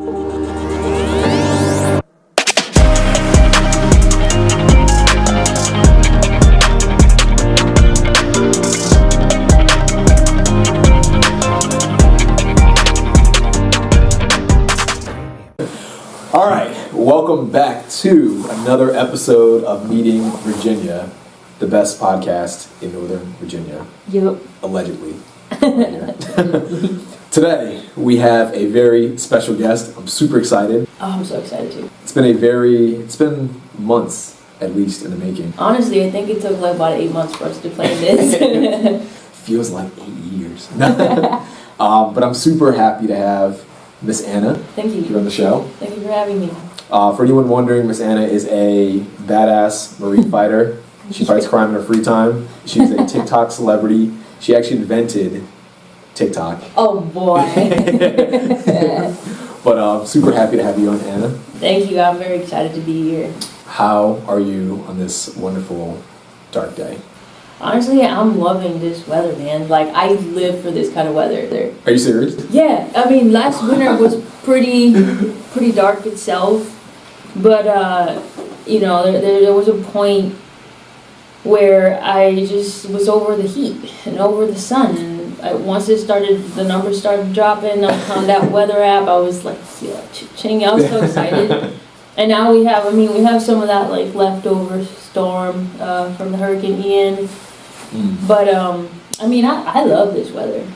All right, welcome back to another episode of Meeting Virginia, the best podcast in Northern Virginia. Yep. Allegedly. Today, we have a very special guest. I'm super excited. Oh, I'm so excited too. It's been months, at least, in the making. Honestly, I think it took like about 8 months for us to plan this. Feels like 8 years. But I'm super happy to have Miss Anna. Thank you. Here on the show. Thank you for having me. For anyone wondering, Miss Anna is a badass Marine fighter. She fights crime in her free time. She's a TikTok celebrity. She actually invented TikTok. Oh boy. But super happy to have you on, Anna. Thank you. I'm very excited to be here. How are you on this wonderful dark day? Honestly, I'm loving this weather, man. Like, I live for this kind of weather. Are you serious? Yeah. I mean, last winter was pretty dark itself. But, there was a point where I just was over the heat and over the sun. And once the numbers started dropping on that weather app, I was like, ching, I was so excited. And now we have some of that like leftover storm from the Hurricane Ian. But I love this weather.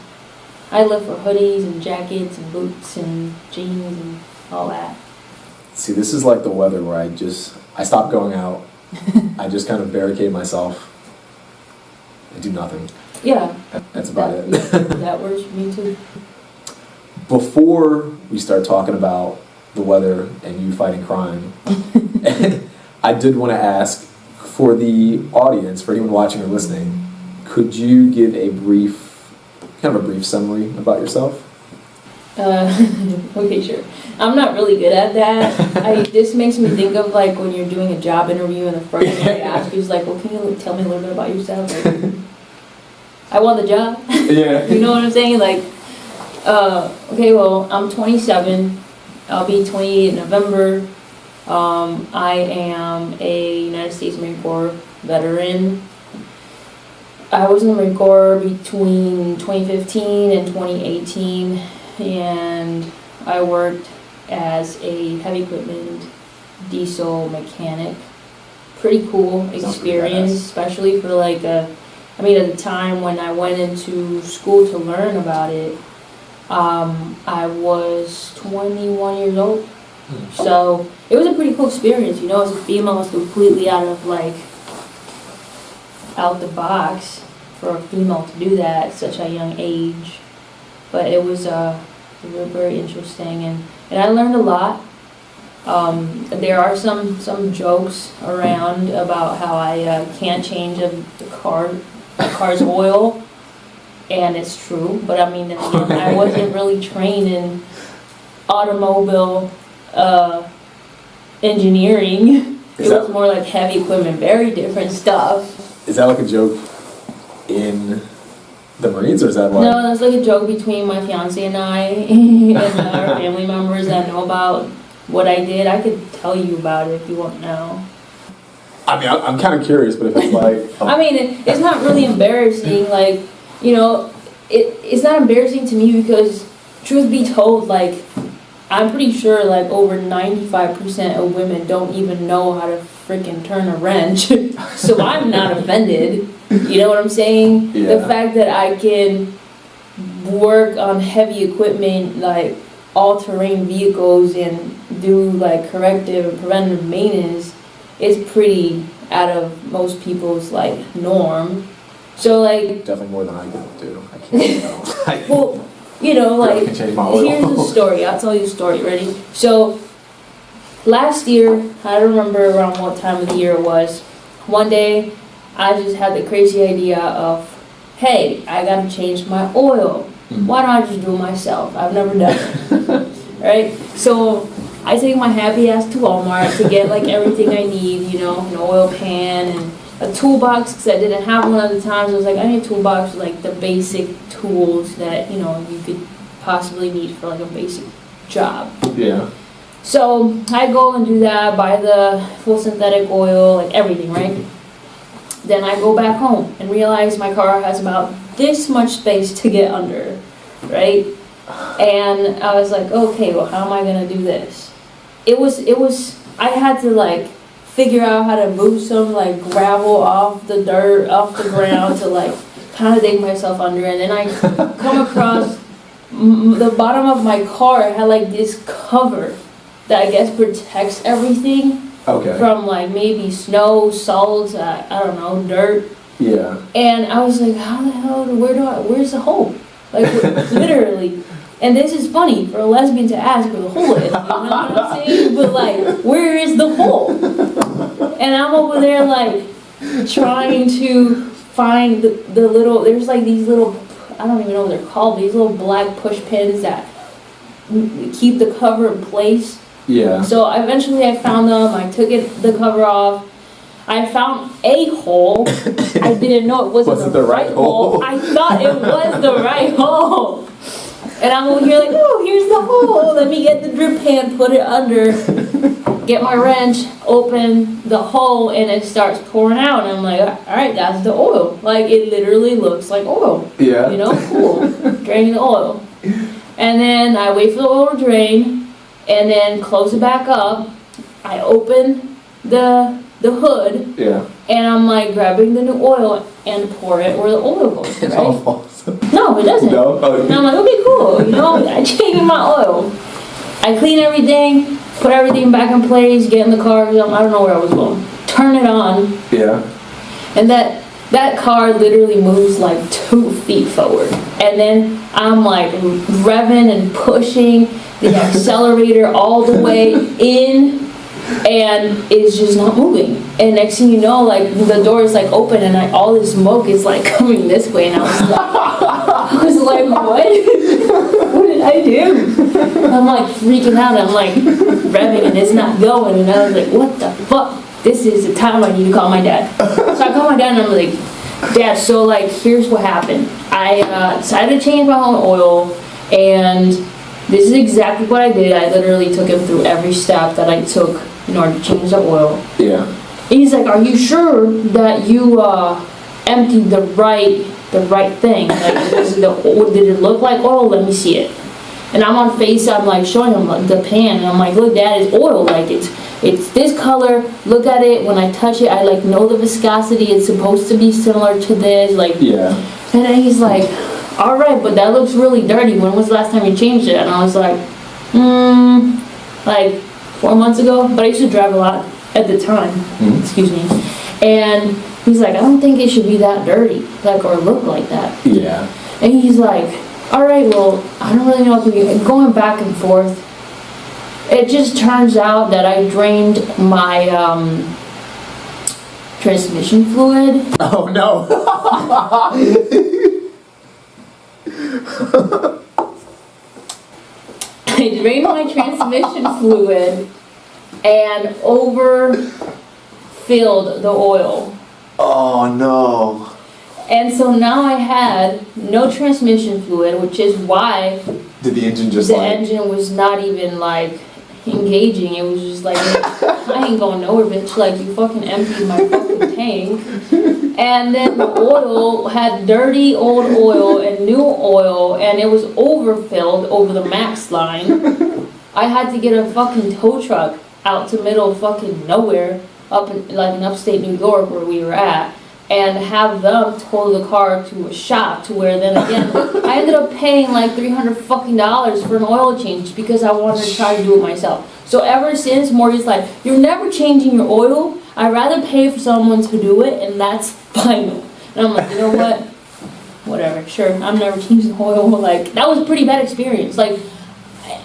I live for hoodies and jackets and boots and jeans and all that. See, this is like the weather where I stop going out. I just kind of barricade myself. I do nothing. Yeah. That's about it. That works for me too. Before we start talking about the weather and you fighting crime, I did want to ask, for the audience, for anyone watching or listening, could you give a brief summary about yourself? Okay, sure. I'm not really good at that. This makes me think of like when you're doing a job interview and the first thing they ask you is like, well, can you tell me a little bit about yourself? Like, I want the job. Yeah. You know what I'm saying? Like, okay, well, I'm 27. I'll be 28 in November. I am a United States Marine Corps veteran. I was in the Marine Corps between 2015 and 2018, and I worked as a heavy equipment diesel mechanic. Pretty cool experience, especially for like at the time when I went into school to learn about it, I was 21 years old. So it was a pretty cool experience, as a female. I was completely out the box for a female to do that at such a young age. But it was very interesting, and I learned a lot. There are some jokes around about how I can't change the car's oil, and it's true. But I mean, I wasn't really trained in automobile engineering. It was more like heavy equipment, very different stuff. Is that like a joke in the Marines, or is that like... No, that's like a joke between my fiance and I and our family members that know about what I did. I could tell you about it if you want to know. I mean, I'm kind of curious, but if it's like... It's not really embarrassing. Like, it's not embarrassing to me because, truth be told, like, I'm pretty sure like over 95% of women don't even know how to freaking turn a wrench. So I'm not offended. You know what I'm saying? Yeah. The fact that I can work on heavy equipment like all-terrain vehicles and do like corrective and preventative maintenance is pretty out of most people's like norm. So like definitely more than I could do. I can't. Well, here's the story. I'll tell you a story. Ready? So, last year, I don't remember around what time of the year it was. One day, I just had the crazy idea of, hey, I gotta change my oil. Why don't I just do it myself? I've never done it. Right? So, I take my happy ass to Walmart to get like everything I need, an oil pan and a toolbox, because I didn't have one at the time. So I was like, I need a toolbox with like the basic tools that you could possibly need for like a basic job. Yeah. So I go and do that, buy the full synthetic oil, like everything, right? Then I go back home and realize my car has about this much space to get under, right? And I was like, okay, well, how am I gonna do this? I had to like figure out how to move some like gravel off the dirt, off the ground to like kind of dig myself under. And then I come across the bottom of my car had like this cover that I guess protects everything from like maybe snow, salt, I don't know, dirt. Yeah. And I was like, how the hell, where's the hole? Like literally. And this is funny for a lesbian to ask where the hole is, you know what I'm saying? But like, where is the hole? And I'm over there like trying to find the little, there's like these little, I don't even know what they're called, these little black push pins that keep the cover in place. Yeah. So eventually I found them, I took the cover off. I found a hole. I didn't know it wasn't the right hole. I thought it was the right hole. And I'm over here like, oh, here's the hole. Let me get the drip pan, put it under, get my wrench, open the hole, and it starts pouring out. And I'm like, all right, that's the oil. Like, it literally looks like oil. Yeah. You know, cool. Draining the oil. And then I wait for the oil to drain, and then close it back up. I open the hood. Yeah. And I'm like grabbing the new oil and pour it where the oil goes, It right? all falls. No, it doesn't. No? Oh, And I'm like, okay, cool. You know, I changed my oil. I clean everything, put everything back in place, get in the car. I don't know where I was going. Turn it on. Yeah. And that car literally moves like 2 feet forward. And then I'm like revving and pushing the accelerator all the way in. And it's just not moving. And next thing you know, like the door is like open and all this smoke is like coming this way. And I was like, what? What did I do? I'm like freaking out. I'm like revving and it's not going. And I was like, what the fuck? This is the time I need to call my dad. So I call my dad and I'm like, Dad, so like here's what happened. I decided to change my own oil, and this is exactly what I did. I literally took him through every step that I took in order to change the oil. Yeah. And he's like, are you sure that you emptied the right thing? Like, did it look like oil? Let me see it. And I'm on FaceTime, like showing him like, the pan, and I'm like, look, Dad, it's oil. Like it's this color. Look at it. When I touch it, I like know the viscosity. It's supposed to be similar to this. Like. Yeah. And then he's like, all right, but that looks really dirty. When was the last time you changed it? And I was like, like 4 months ago. But I used to drive a lot at the time. Excuse me. And he's like, I don't think it should be that dirty, like, or look like that. Yeah. And he's like, all right, well, I don't really know what to do. Going back and forth. It just turns out that I drained my transmission fluid. Oh no. I drained my transmission fluid and overfilled the oil. Oh no. And so now I had no transmission fluid, which is why Did the engine just the like... engine was not even like engaging. It was just like, I ain't going nowhere, bitch. Like, you fucking emptied my fucking tank. And then the oil had dirty old oil and new oil, and it was overfilled over the max line. I had to get a fucking tow truck out to middle fucking nowhere, up in like in upstate New York where we were at, and have them tow the car to a shop, to where then again I ended up paying like $300 fucking for an oil change because I wanted to try to do it myself. So ever since, Morgan's like, you're never changing your oil. I'd rather pay for someone to do it, and that's final. And I'm like, you know what? Whatever, sure. I'm never changing oil. Like, that was a pretty bad experience. Like,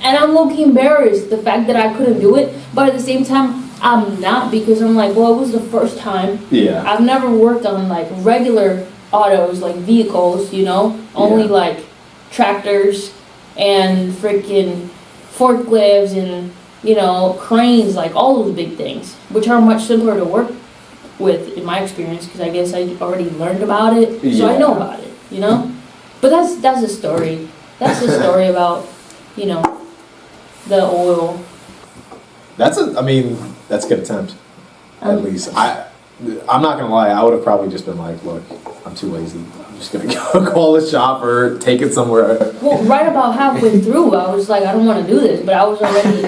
and I'm low-key embarrassed the fact that I couldn't do it, but at the same time, I'm not, because I'm like, well, it was the first time. Yeah. I've never worked on like regular autos, like vehicles, you know, only like tractors and freaking forklifts and, you know, cranes, like all those big things, which are much simpler to work with in my experience, because I guess I already learned about it, so I know about it, you know. But that's a story. That's a story about, you know, the oil. That's a good attempt. At least I'm not gonna lie. I would have probably just been like, look, I'm too lazy. I'm just gonna go call a shopper, take it somewhere. Well, right about halfway through, I was like, I don't want to do this, but I was already,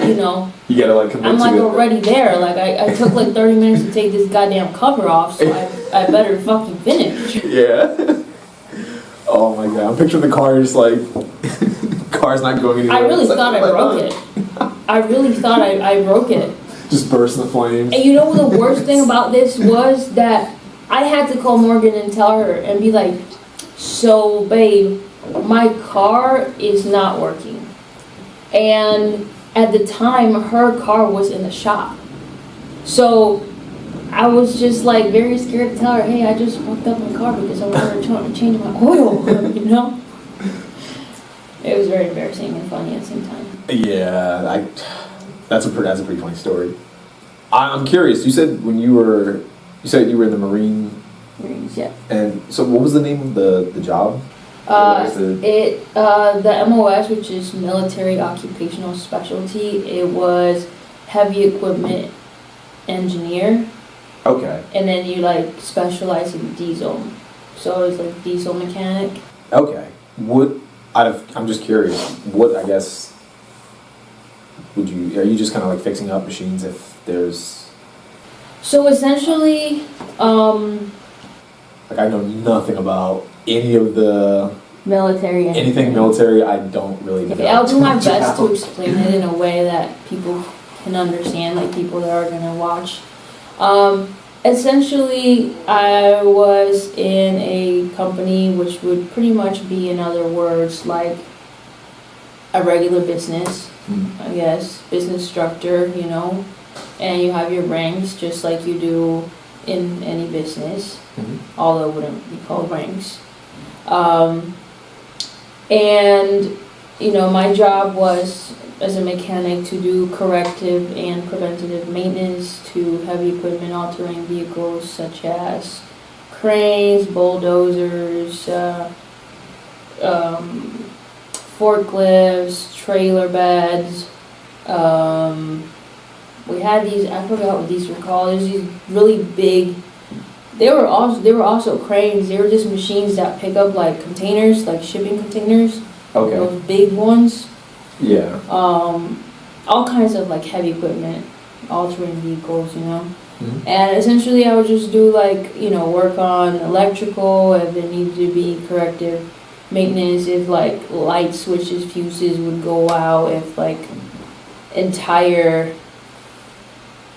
You gotta like commit I'm to like it. already there. Like I took like 30 minutes to take this goddamn cover off, so I better fucking finish. Yeah. Oh my god, I'm picturing the car just like, car's not going anywhere. I really It's like, thought I oh my broke God. it. I really thought I broke it. Just burst in the flames. And you know what the worst thing about this was? That I had to call Morgan and tell her and be like, so babe, my car is not working. And at the time, her car was in the shop. So I was just like very scared to tell her, hey, I just fucked up my car because I wanted to change my oil, It was very embarrassing and funny at the same time. Yeah, that's a pretty funny story. I'm curious. You said you were in the Marines, Yeah. and so what was the name of the job? The MOS, which is Military Occupational Specialty, it was heavy equipment engineer, Okay. and then you like specialize in diesel. So it's like diesel mechanic. Okay. I'm just curious. What, I guess, are you just kind of like fixing up machines if there's... So essentially, Like, I know nothing about any of the... military engineering. Anything military, I don't really know. Okay, I'll do my much best to about. explain it in a way that people can understand, like people that are gonna watch. Essentially, I was in a company which would pretty much be, in other words, like a regular business, I guess, business structure, and you have your ranks just like you do in any business, although it wouldn't be called ranks. And my job was as a mechanic to do corrective and preventative maintenance to heavy equipment altering vehicles such as cranes, bulldozers, forklifts, trailer beds. We had these, I forgot what these were called. There's these really big. They were also cranes. They were just machines that pick up like containers, like shipping containers. Okay. Those big ones. Yeah. All kinds of like heavy equipment, altering vehicles, And essentially I would just do like, work on electrical if there needed to be corrective maintenance, if like light switches, fuses would go out, if like entire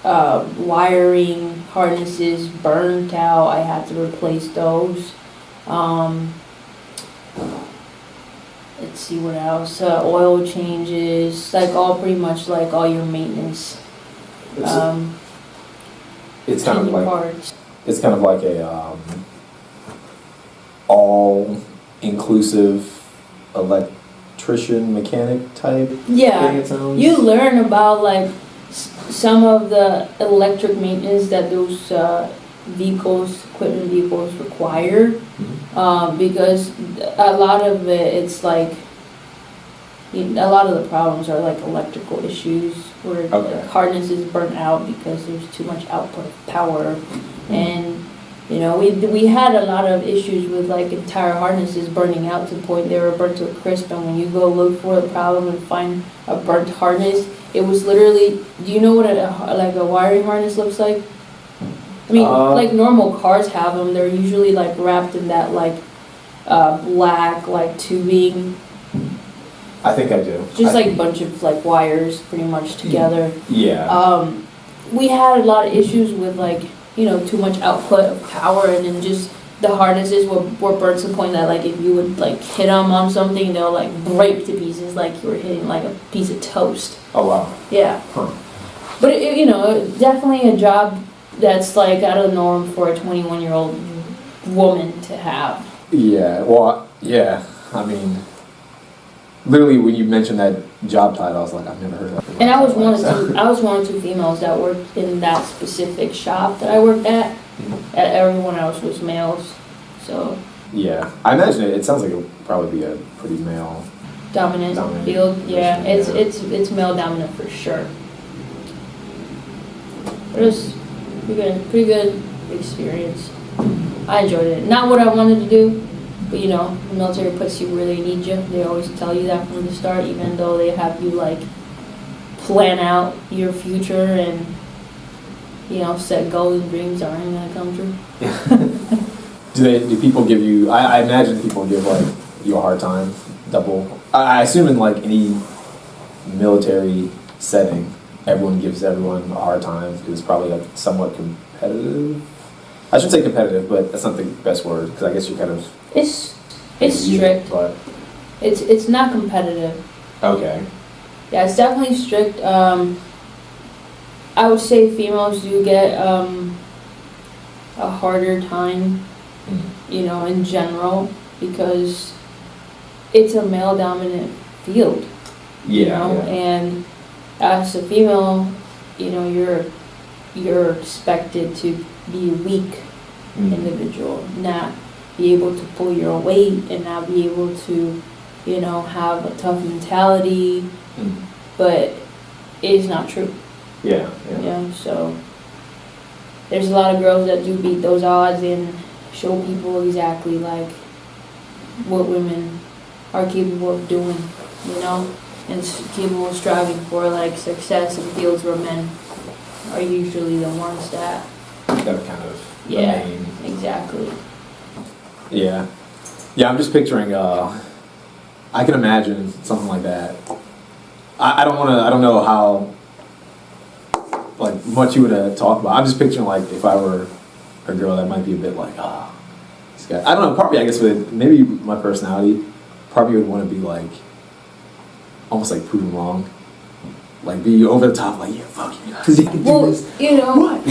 wiring harnesses burnt out, I had to replace those. Let's see what else. Oil changes, like pretty much like all your maintenance. It's kind of changing like parts. it's kind of like a all-inclusive electrician mechanic type Yeah, thing. It sounds. you learn about like some of the electric maintenance that those equipment vehicles require. Because a lot of it's like, a lot of the problems are like electrical issues where like harnesses burn out because there's too much output of power. And we had a lot of issues with like entire harnesses burning out to the point they were burnt to a crisp, and when you go look for the problem and find a burnt harness, it was literally, do you know what a wiring harness looks like? I mean, like normal cars have them. They're usually like wrapped in that like black like tubing. I think I do. Just like a bunch of like wires pretty much together. Yeah. We had a lot of issues with like, too much output of power, and then just the harnesses were burnt to the point that like if you would like hit them on something, they'll like break to pieces like you were hitting like a piece of toast. Oh wow. Yeah. Huh. But definitely a job that's like out of the norm for a 21-year-old woman to have. Yeah. Well. Yeah. I mean, literally, when you mentioned that job title, I was like, I've never heard of that. And I was one of two females that worked in that specific shop that I worked at. Everyone else was males. So. Yeah, I imagine it sounds like it would probably be a pretty male dominant field. Yeah, it's male dominant for sure. It was pretty good experience. I enjoyed it. Not what I wanted to do, but you know, the military puts you where they need you. They always tell you that from the start, even though they have you like plan out your future and, you know, set goals and dreams that aren't gonna come true. Do people give you, I imagine people give like you a hard time, I assume in like any military setting, everyone gives everyone a hard time because it's probably like somewhat competitive. I should say competitive, but that's not the best word because I guess you're kind of... It's strict. But It's not competitive. okay. Yeah, it's definitely strict. I would say females do get a harder time, you know, in general, because it's a male-dominant field. You know? And as a female, you know, you're expected to be a weak individual, not be able to pull your own weight, and not be able to, you know, have a tough mentality. But it's not true. Yeah. So there's a lot of girls that do beat those odds and show people exactly like what women are capable of doing, you know, and capable of striving for like success in fields where men are usually the ones that kind of the main. Exactly. Yeah, I'm just picturing. I can imagine something like that. I don't know how like much you would talk about. I'm just picturing like if I were a girl that might be a bit like this guy. I don't know. Probably I guess with maybe my personality, probably would want to be like almost like proven wrong, like be over the top, like yeah, fuck you guys. Well, you know what?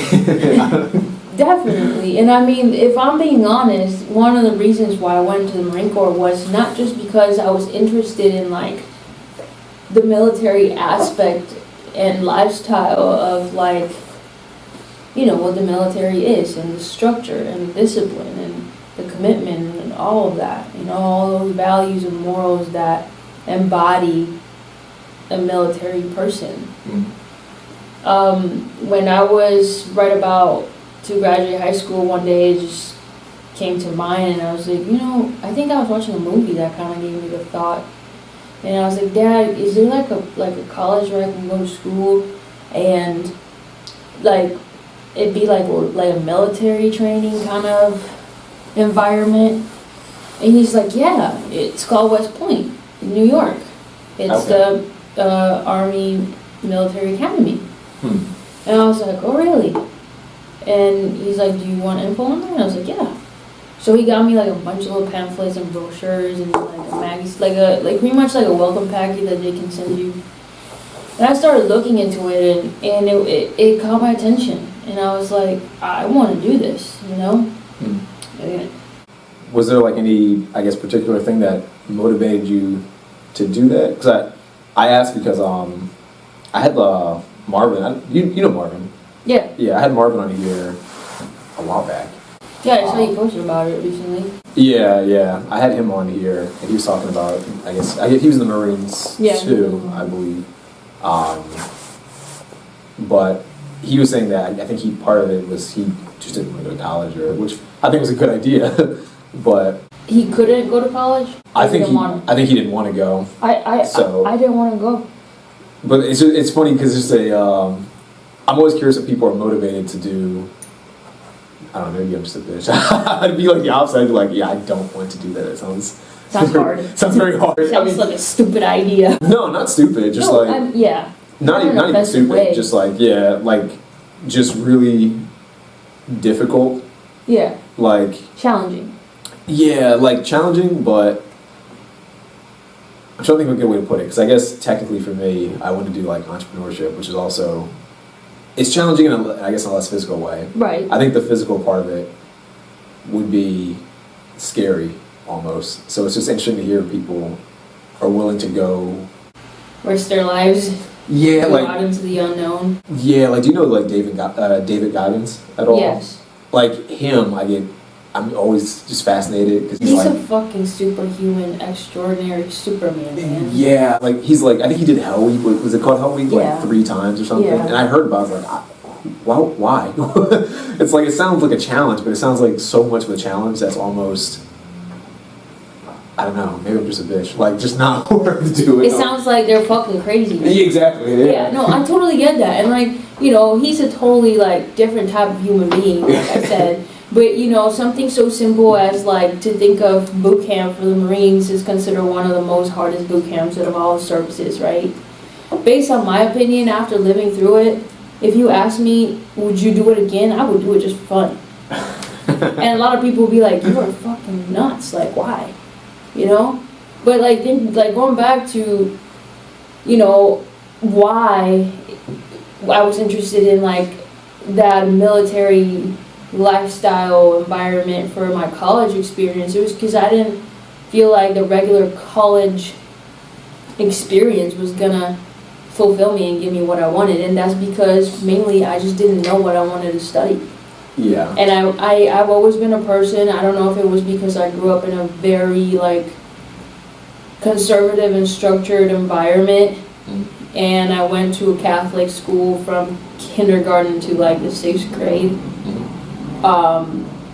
Definitely. And I mean, if I'm being honest, one of the reasons why I went to the Marine Corps was not just because I was interested in like the military aspect and lifestyle of like, you know, what the military is and the structure and the discipline and the commitment and all of that, you know, all those values and morals that embody a military person. When I was right about to graduate high school, one day it just came to mind, and I was like, you know, I think I was watching a movie that kind of gave me the thought, and I was like, Dad, is there like a college where I can go to school and like it'd be like a military training kind of environment? And he's like, yeah, it's called West Point in New York. It's the Army Military Academy. And I was like, oh really? And he's like, do you want info on that? And I was like, yeah. So he got me like a bunch of little pamphlets and brochures and like a magazine, like pretty much like a welcome packet that they can send you. And I started looking into it, and it caught my attention, and I was like, I want to do this, you know. Yeah. Was there like any, I guess, particular thing that motivated you to do that? Because I asked because I had Marvin. You know Marvin. Yeah. Yeah, I had Marvin on here a while back. Yeah, I saw you posted about it recently. Yeah. I had him on here, and he was talking about, I guess he was in the Marines too, I believe. But he was saying that I think part of it was he just didn't want to go to college, which I think was a good idea. But he couldn't go to college. I think he didn't want to go. I didn't want to go. But it's funny because it's I'm always curious if people are motivated to do. I don't know, maybe I'm just a bitch. I'd be like the opposite. I'd be like, yeah, I don't want to do that. It sounds hard. Sounds very hard. Sounds like a stupid idea. No, not stupid. Just not even stupid. Way. Just like just really difficult. Yeah. Like challenging. Yeah, like challenging, but I'm trying to think of a good way to put it. Because I guess technically for me, I want to do like entrepreneurship, which is also. It's challenging in I guess in a less physical way. Right. I think the physical part of it would be scary almost. So it's just interesting to hear people are willing to go risk their lives. Yeah, go like out into the unknown. Yeah, like do you know like David Goggins at all? Yes. Like him, I get I'm always just fascinated because he's a fucking superhuman, extraordinary Superman, man. Yeah, like he's like, I think he did Hell Week. Was it called Hell Week Yeah. like 3 times or something? Yeah. And I heard about it. I was like, why? It's like, it sounds like a challenge, but it sounds like so much of a challenge that's almost, I don't know, maybe I'm just a bitch. Like, just not worth doing. It sounds like they're fucking crazy. Yeah, exactly. Yeah, no, I totally get that. And like, you know, he's a totally like different type of human being, like I said. But you know, something so simple as like to think of boot camp for the Marines is considered one of the most hardest boot camps out of all services, right? Based on my opinion, after living through it, if you ask me, would you do it again? I would do it just for fun. And a lot of people would be like, you are fucking nuts. Like, why? You know? But like, like going back to, you know, why I was interested in like that military lifestyle environment for my college experience, it was because I didn't feel like the regular college experience was gonna fulfill me and give me what I wanted, and that's because mainly I just didn't know what I wanted to study. Yeah. And I've always been a person, I don't know if it was because I grew up in a very like conservative and structured environment, and I went to a Catholic school from kindergarten to like the 6th grade.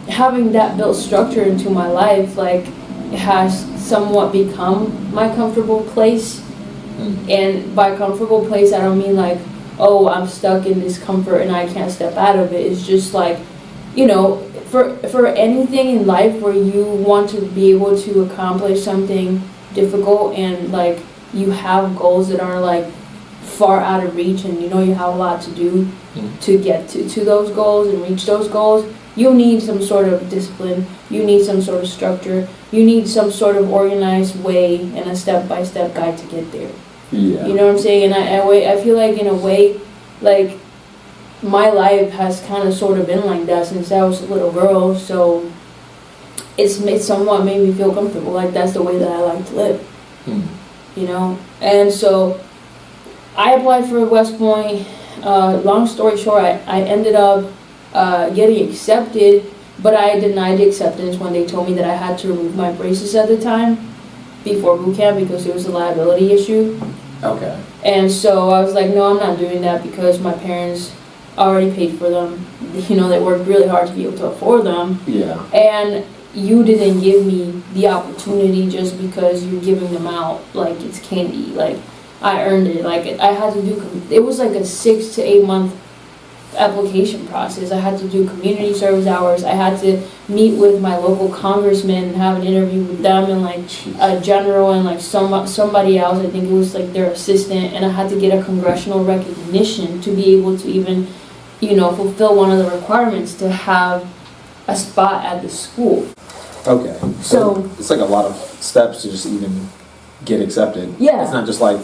Having that built structure into my life, like, it has somewhat become my comfortable place. And by comfortable place, I don't mean like, oh, I'm stuck in discomfort and I can't step out of it. It's just like, you know, for anything in life where you want to be able to accomplish something difficult and like you have goals that are like far out of reach, and you know you have a lot to do to get to those goals and reach those goals, you need some sort of discipline, you need some sort of structure, you need some sort of organized way and a step-by-step guide to get there. Yeah. You know what I'm saying? And I feel like in a way, like, my life has kind of sort of been like that since I was a little girl, so it's somewhat made me feel comfortable. Like, that's the way that I like to live. You know? And so I applied for West Point. Long story short, I ended up getting accepted, but I denied the acceptance when they told me that I had to remove my braces at the time before boot camp because it was a liability issue. Okay. And so I was like, no, I'm not doing that because my parents already paid for them. You know, they worked really hard to be able to afford them. Yeah. And you didn't give me the opportunity just because you're giving them out like it's candy. Like, I earned it. Like, I had to do, it was like a 6 to 8 month application process. I had to do community service hours. I had to meet with my local congressman and have an interview with them and like a general and like somebody else. I think it was like their assistant, and I had to get a congressional recognition to be able to even, you know, fulfill one of the requirements to have a spot at the school. Okay. So it's like a lot of steps to just even get accepted. Yeah. It's not just like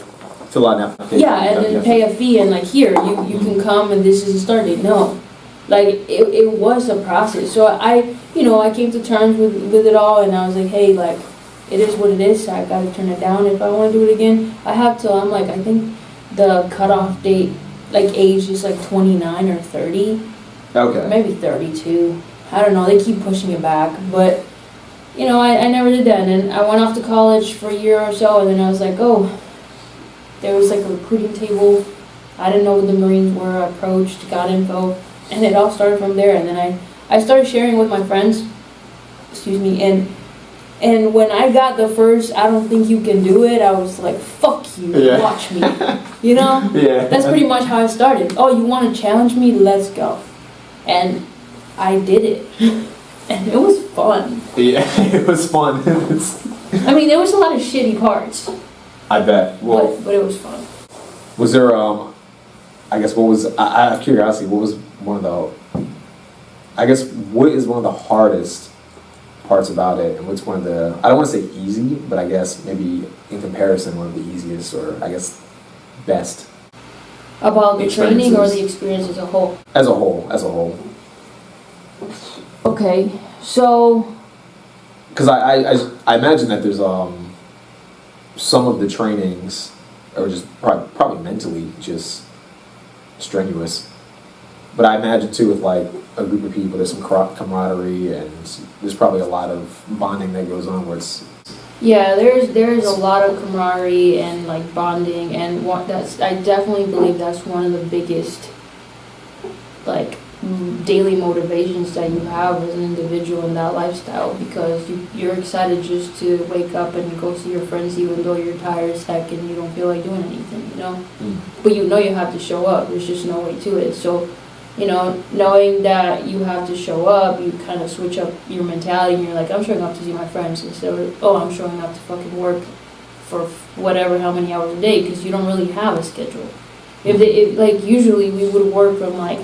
fill out an application. Yeah, and then pay a fee and like, here, you can come and this is the start date. No. Like, it was a process. So I came to terms with it all, and I was like, hey, like, it is what it is. I gotta turn it down. If I want to do it again, I have to. I'm like, I think the cutoff date, like, age is like 29 or 30. Okay. Maybe 32. I don't know. They keep pushing it back. But, you know, I never did that. And then I went off to college for a year or so, and then I was like, oh, there was like a recruiting table. I didn't know what the Marines were. I approached, got info, and it all started from there. And then I started sharing with my friends, and when I got the first, I don't think you can do it, I was like, fuck you, watch me, you know? Yeah. That's pretty much how it started. Oh, you want to challenge me? Let's go. And I did it. And it was fun. Yeah, it was fun. I mean, there was a lot of shitty parts. I bet. Well, but it was fun. Was there, I guess, what was, out of curiosity, what was one of the, I guess, what is one of the hardest parts about it, and what's one of the, I don't want to say easy, but I guess maybe in comparison one of the easiest, or I guess best? About the training or the experience as a whole? As a whole. Okay, so... Because I imagine that there's, some of the trainings are just probably mentally just strenuous. But I imagine too with like a group of people, there's some camaraderie, and there's probably a lot of bonding that goes on where it's. Yeah, there's a lot of camaraderie and like bonding, and I definitely believe that's one of the biggest like daily motivations that you have as an individual in that lifestyle, because you're excited just to wake up and go see your friends even though you're tired as heck and you don't feel like doing anything, you know? But you know you have to show up, there's just no way to it. So, you know, knowing that you have to show up, you kind of switch up your mentality and you're like, I'm showing up to see my friends instead of, oh, I'm showing up to fucking work for whatever, how many hours a day, because you don't really have a schedule. If like usually we would work from like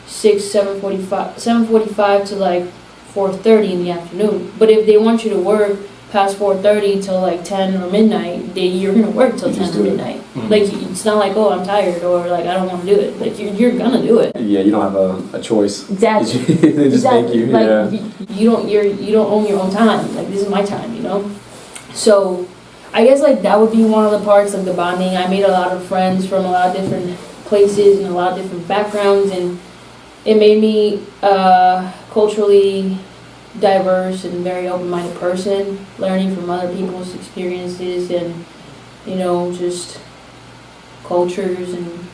7:45 to like 4:30 in the afternoon. But if they want you to work past 4:30 till like 10 or midnight, you're gonna work till 10 or midnight. Like it's not like, oh, I'm tired or like I don't want to do it. Like you're gonna do it. Yeah, you don't have a choice. Exactly. They just make you. Like yeah. you don't own your own time. Like this is my time, you know. So I guess like that would be one of the parts of the bonding. I made a lot of friends from a lot of different places and a lot of different backgrounds, and it made me culturally diverse and very open-minded person, learning from other people's experiences and, you know, just cultures and,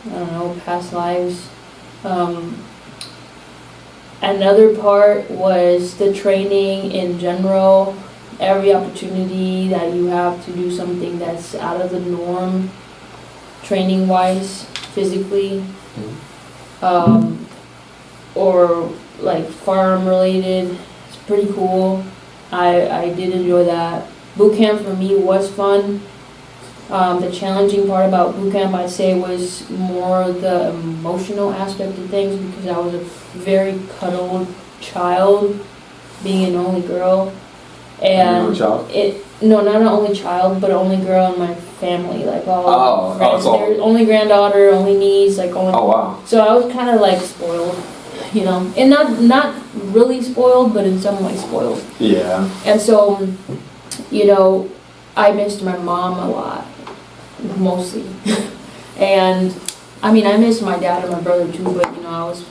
I don't know, past lives. Another part was the training in general. Every opportunity that you have to do something that's out of the norm, training-wise, physically, or like farm related, it's pretty cool. I did enjoy that. Boot camp for me was fun. The challenging part about boot camp, I'd say, was more the emotional aspect of things, because I was a very cuddled child, being an only girl. And not an only child, but only girl in my family, like all there's only granddaughter, only niece, like only. Oh wow! So I was kind of like spoiled, you know, and not really spoiled, but in some way spoiled. Yeah. And so, you know, I missed my mom a lot, mostly, and I mean I missed my dad and my brother too, but you know I was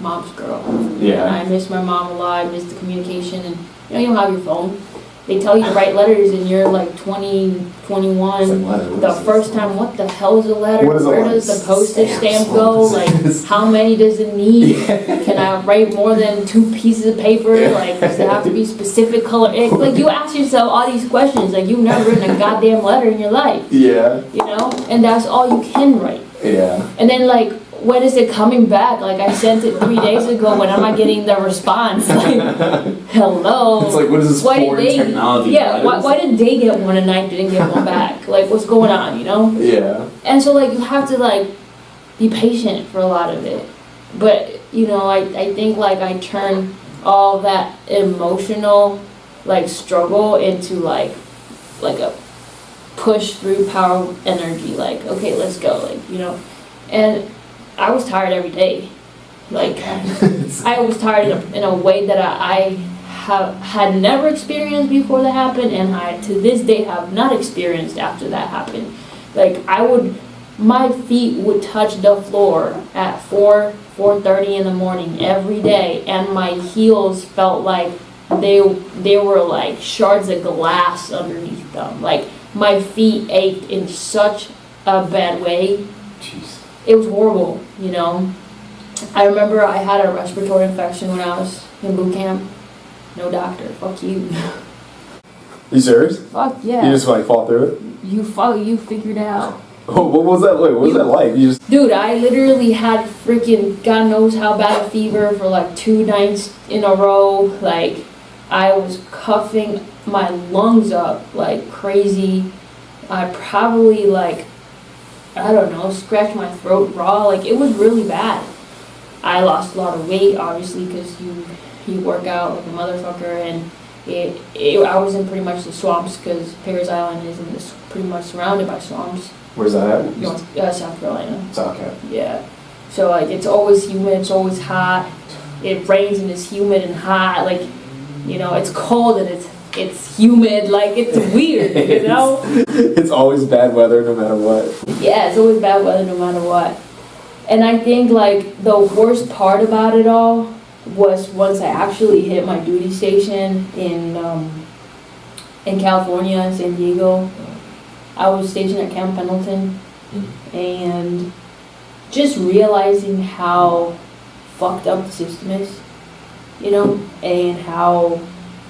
mom's girl. Yeah. And I missed my mom a lot. I missed the communication, and you know, you don't have your phone. They tell you to write letters and you're like 20, 21. The first time, what the hell is a letter? Where does the postage stamp go? Like, how many does it need? Can I write more than 2 pieces of paper? Like, does it have to be specific color? Like, you ask yourself all these questions. Like, you've never written a goddamn letter in your life. Yeah. You know? And that's all you can write. Yeah. And then, like, when is it coming back? Like, I sent it 3 days ago. When am I getting the response? Like, hello. It's like, what is this foreign technology? Yeah, why did they get one and I didn't get one back? Like, what's going on, you know? Yeah. And so, like, you have to, like, be patient for a lot of it. But, you know, I think, like, I turned all that emotional, like, struggle into, like a push through power energy. Like, okay, let's go. Like, you know? And I was tired every day. Like, I was tired in a way that I had never experienced before that happened, and I, to this day, have not experienced after that happened. Like, my feet would touch the floor at 4:30 in the morning every day, and my heels felt like they were like shards of glass underneath them. Like, my feet ached in such a bad way. Jeez. It was horrible, you know. I remember I had a respiratory infection when I was in boot camp. No doctor. Fuck you. You serious? Fuck yeah. You just like fall through it? You figured it out. Oh, what was that like? What was that like? Dude, I literally had freaking God knows how bad a fever for like 2 nights in a row. Like, I was coughing my lungs up like crazy. I probably like, I don't know, scratched my throat raw. Like, it was really bad. I lost a lot of weight, obviously, because you work out like a motherfucker, and I was in pretty much the swamps, because Parris Island is pretty much surrounded by swamps. Where's that at? South Carolina. South Carolina. Yeah. So, like, it's always humid, it's always hot. It rains and it's humid and hot. Like, you know, it's cold and it's humid. Like, it's weird, you know? It's always bad weather no matter what. Yeah, it's always bad weather no matter what. And I think like the worst part about it all was once I actually hit my duty station in California, San Diego. I was stationed at Camp Pendleton, and just realizing how fucked up the system is, you know, and how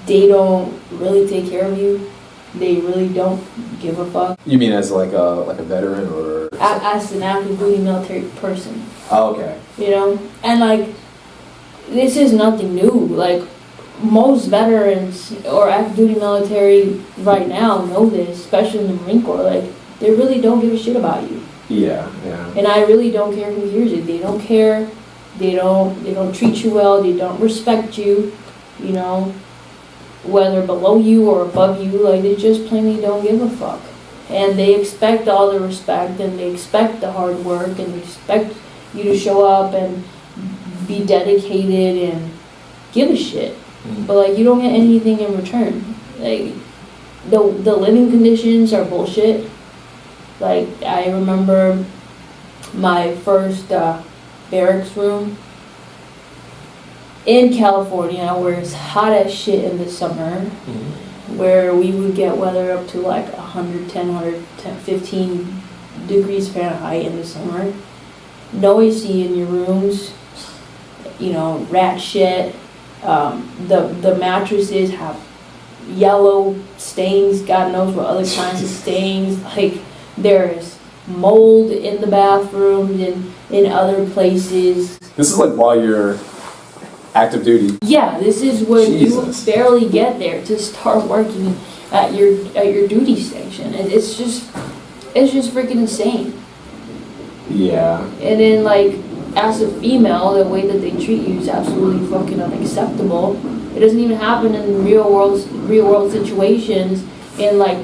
they don't really take care of you. They really don't give a fuck. You mean as like a veteran or? As an active duty military person. Oh, okay. You know, and like this is nothing new. Like most veterans or active duty military right now know this, especially in the Marine Corps. Like they really don't give a shit about you. Yeah. And I really don't care who hears it. They don't care. They don't treat you well. They don't respect you. You know, whether below you or above you, like they just plainly don't give a fuck. And they expect all the respect, and they expect the hard work, and they expect you to show up and be dedicated and give a shit. But like you don't get anything in return. Like the living conditions are bullshit. Like I remember my first barracks room in California, where it's hot as shit in the summer, where we would get weather up to like 110, 115 degrees Fahrenheit in the summer. No AC in your rooms, you know, rat shit. The mattresses have yellow stains, God knows what other kinds of stains. Like there is mold in the bathrooms and in other places. This is like while you're active duty. Yeah, this is when Jesus. you barely get there to start working at your duty station. It's just freaking insane. Yeah. And then like as a female, the way that they treat you is absolutely fucking unacceptable. It doesn't even happen in real world situations in like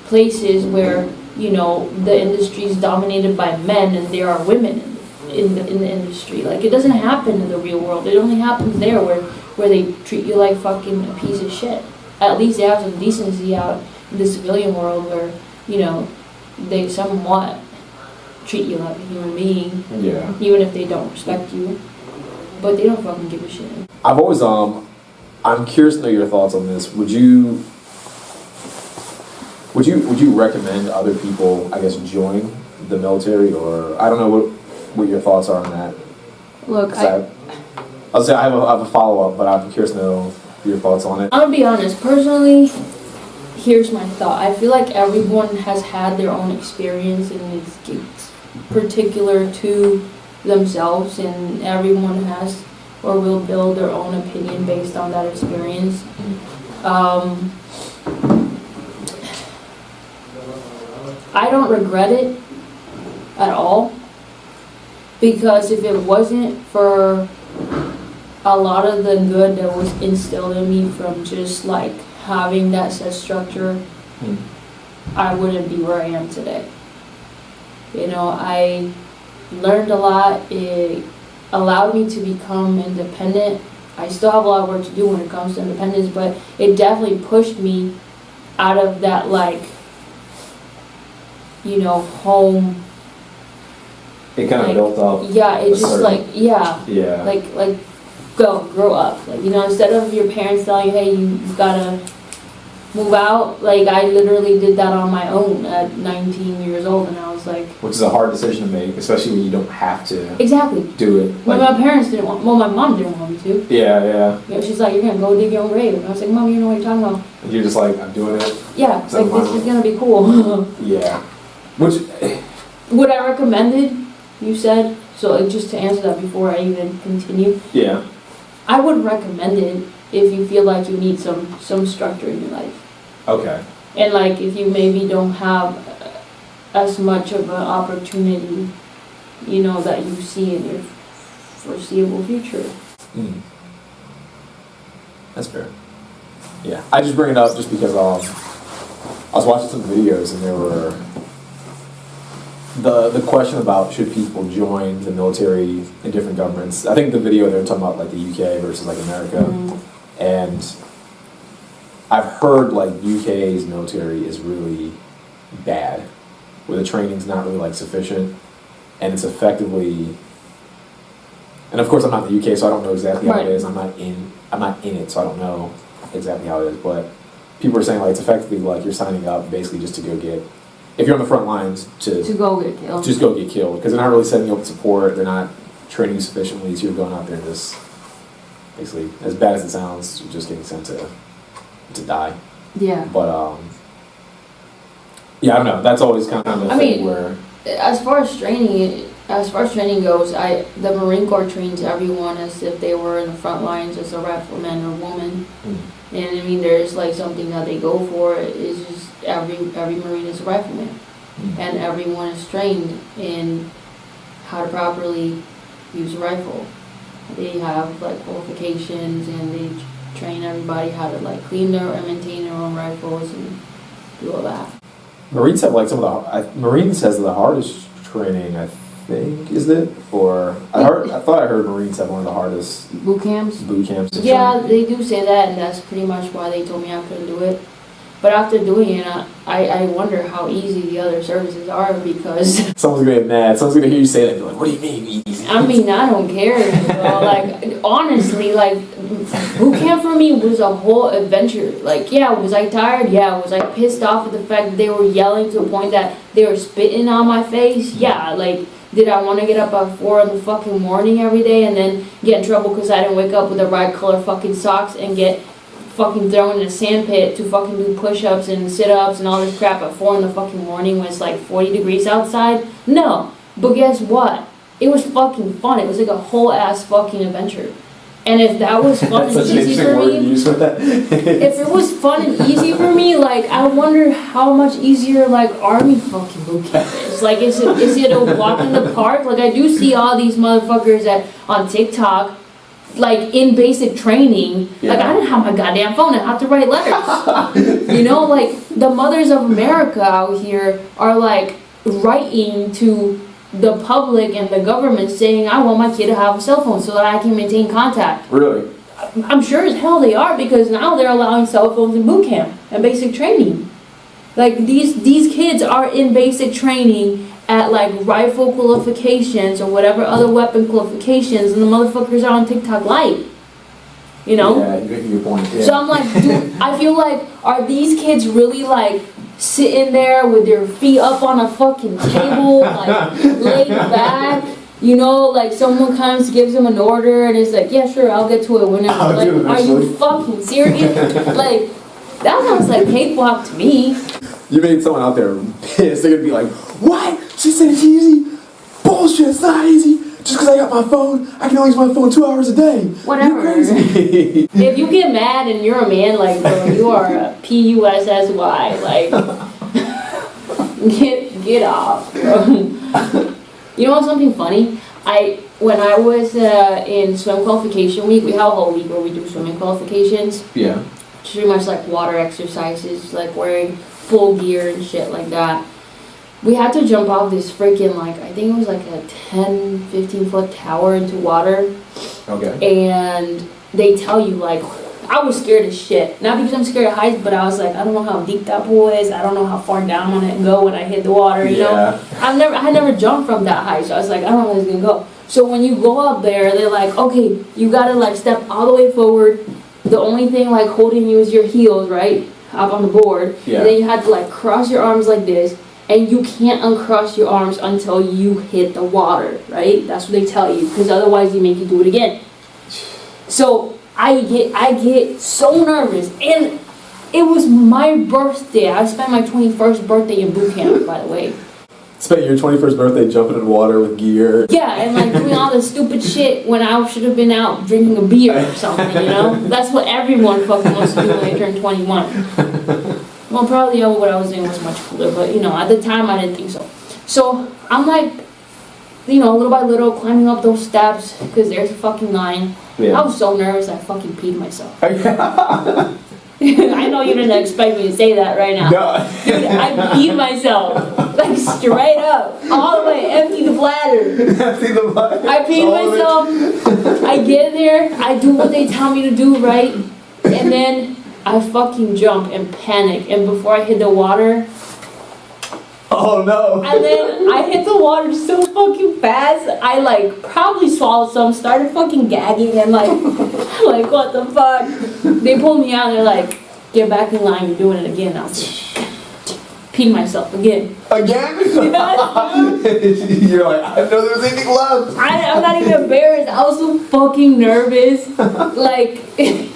places where, you know, the industry is dominated by men and there are women in the industry. Like it doesn't happen in the real world. It only happens there where they treat you like fucking a piece of shit. At least they have some decency out in the civilian world where, you know, they somewhat treat you like a human being. Yeah. Even if they don't respect you. But they don't fucking give a shit. I've always I'm curious to know your thoughts on this. Would you recommend other people, I guess, join the military, or I don't know what your thoughts are on that? Look, I'll say I have a follow-up, but I'm curious to know your thoughts on it. I'm gonna be honest, personally, here's my thought. I feel like everyone has had their own experience and it's particular to themselves, and everyone has or will build their own opinion based on that experience. I don't regret it at all, because if it wasn't for a lot of the good that was instilled in me from just like having that set structure, I wouldn't be where I am today. You know, I learned a lot. It allowed me to become independent. I still have a lot of work to do when it comes to independence, but it definitely pushed me out of that, like, you know, home. It kind of built up. Yeah, it's just like, Yeah. like grow up. Like, you know, instead of your parents telling you, hey, you've gotta move out, like I literally did that on my own at 19 years old, and I was like, which is a hard decision to make, especially when you don't have to exactly do it. Well, my parents didn't want, well, my mom didn't want me to. Yeah. You know, she's like, you're gonna go dig your own grave. And I was like, Mom, you know what you're talking about. And you're just like, I'm doing it. Yeah, it's like, this is gonna be cool. Yeah. Which, would I recommend it? You said, so like, just to answer that before I even continue. yeah. I would recommend it if you feel like you need some structure in your life. Okay. And like if you maybe don't have as much of an opportunity, you know, that you see in your foreseeable future. That's fair. Yeah. I just bring it up just because I was watching some videos and there were the question about should people join the military in different governments. I think the video they were talking about like the UK versus like America. And I've heard like UK's military is really bad, where the training's not really like sufficient, and it's effectively. And of course, I'm not in the UK, so I don't know exactly how Right. it is. I'm not in it, so I don't know exactly how it is. But people are saying like it's effectively like you're signing up basically just to go get. If you're on the front lines to go get killed. just go get killed, because they're not really setting you up with support. They're not training you sufficiently, so you're going out there and just basically, as bad as it sounds, you're just getting sent to die. Yeah. But yeah, I don't know. That's always kind of the thing where. As far as training goes, the Marine Corps trains everyone as if they were in the front lines as a rifleman or woman. And I mean, there's like something that they go for. It's just every Marine is a rifleman, and everyone is trained in how to properly use a rifle. They have like qualifications, and they train everybody how to like clean their and maintain their own rifles and do all that. Marines have like some of the Marines has the hardest training, I think, is it? Or I thought I heard Marines have one of the hardest Boot camps. to Yeah, train. they do say that, and that's pretty much why they told me I couldn't do it. But after doing it, I wonder how easy the other services are, because Someone's gonna get mad. Someone's gonna hear you say that and be like, "What do you mean easy?" I mean, I don't care. Like, honestly, like, boot camp for me was a whole adventure. Like, yeah, was I tired? Yeah. Was I pissed off at the fact that they were yelling to the point that they were spitting on my face? Yeah. Like, did I want to get up at 4 in the fucking morning every day and then get in trouble because I didn't wake up with the right color fucking socks and get fucking thrown in a sand pit to fucking do push-ups and sit-ups and all this crap at 4 in the fucking morning when it's like 40 degrees outside? No. But guess what? It was fucking fun. It was like a whole ass fucking adventure. And if that was fun and easy for me, if it was fun and easy for me, like, I wonder how much easier like army fucking boot camp is. Like, is it a walk in the park? Like, I do see all these motherfuckers on TikTok, like, in basic training. Yeah. Like, I didn't have my goddamn phone. I had to write letters. You know, like, the mothers of America out here are like writing to the public and the government saying, I want my kid to have a cell phone so that I can maintain contact. Really? I'm sure as hell they are, because now they're allowing cell phones in boot camp and basic training. Like, these kids are in basic training at like rifle qualifications or whatever other weapon qualifications, and the motherfuckers are on TikTok Live. You know? Yeah, you get your point. Yeah. So I'm like, dude, I feel like, are these kids really like sitting there with their feet up on a fucking table, like laid back? You know, like someone comes, gives them an order, and it's like, yeah, sure, I'll get to it whenever. I'll Like, do it are you eventually. fucking serious? Like, that sounds like cakewalk to me. You made someone out there pissed. They're gonna be like, "What? She said it's easy? Bullshit! It's not easy. Just because I got my phone, I can only use my phone 2 hours a day. Whatever. You're crazy." If you get mad and you're a man, like, bro, you are a PUSSY. Like, get off, bro. You know what's something funny? When I was in swim qualification week, we have a whole week where we do swimming qualifications. Yeah. Pretty much like water exercises, like wearing full gear and shit like that. We had to jump off this freaking, like, I think it was like a 10, 15 foot tower into water. Okay. And they tell you, like, I was scared as shit. Not because I'm scared of heights, but I was like, I don't know how deep that pool is. I don't know how far down I'm gonna go when I hit the water, you know? I had never jumped from that height, so I was like, I don't know how it's gonna go. So when you go up there, they're like, okay, you gotta like step all the way forward. The only thing like holding you is your heels, right? Up on the board. Yeah. And then you have to like cross your arms like this. And you can't uncross your arms until you hit the water, right? That's what they tell you, because otherwise they make you do it again. So I get so nervous, and it was my birthday. I spent my 21st birthday in boot camp, by the way. Spent your 21st birthday jumping in water with gear. Yeah, and like doing all this stupid shit when I should have been out drinking a beer or something, you know? That's what everyone fucking wants to do when they turn 21. Well, probably what I was doing was much cooler, but, you know, at the time I didn't think so. So I'm like, you know, little by little climbing up those steps, because there's a fucking line. Yeah. I was so nervous I fucking peed myself. I know you didn't expect me to say that right now. No. Dude, I peed myself. Like, straight up. All the way. Empty the bladder. I peed myself. I get there. I do what they tell me to do, right? And then I fucking jump and panic. And before I hit the water, Oh no! And then I hit the water so fucking fast, I like probably swallowed some, started fucking gagging and like what the fuck? They pulled me out and they're like, get back in line, you're doing it again. I was like, peed myself again. Again? Yes, You're like, I didn't know there was anything left. I'm not even embarrassed. I was so fucking nervous. Like, it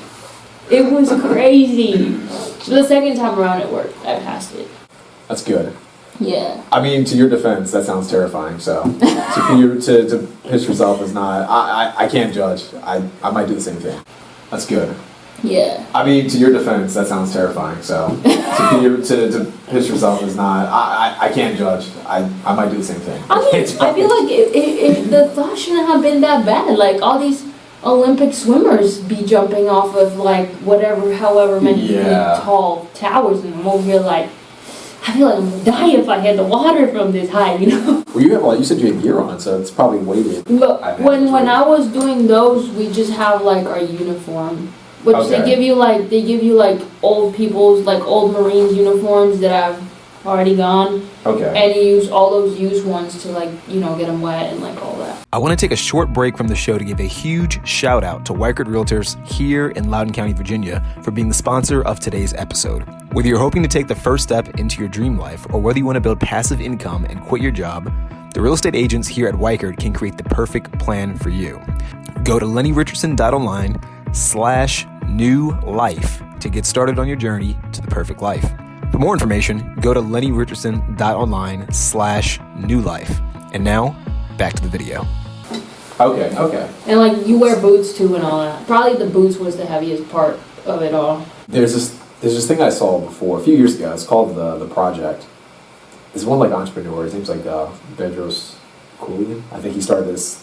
was crazy. The second time around it worked. I passed it. That's good. Yeah. I mean, to your defense, that sounds terrifying. So, to piss yourself is not. I can't judge. I might do the same thing. That's good. Yeah. I mean, to your defense, that sounds terrifying. So, to piss yourself is not. I can't judge. I might do the same thing. I mean, I feel like the thought shouldn't have been that bad. Like, all these Olympic swimmers be jumping off of, like, however many feet tall towers, and I'm over here like, I feel like I'm gonna die if I hit the water from this high, you know? Well, you said you had gear on, so it's probably weighted. But when I was doing those, we just have like our uniform, which Okay. they give you like old people's, like old Marines uniforms that have already gone, Okay. and you use all those used ones to, like, you know, get them wet and like all that. I want to take a short break from the show to give a huge shout out to Weichert Realtors here in Loudoun County, Virginia, for being the sponsor of today's episode. Whether you're hoping to take the first step into your dream life or whether you want to build passive income and quit your job, the real estate agents here at Weichert can create the perfect plan for you. Go to lennyrichardsonline.online/new life to get started on your journey to the perfect life. For more information, go to lennyrichardsonline.online/new life. And now, back to the video. Okay. And like you wear boots too and all that. Probably the boots was the heaviest part of it all. There's this thing I saw before a few years ago. It's called the Project. It's one like entrepreneur. His name's like Bedros Koulian. I think he started this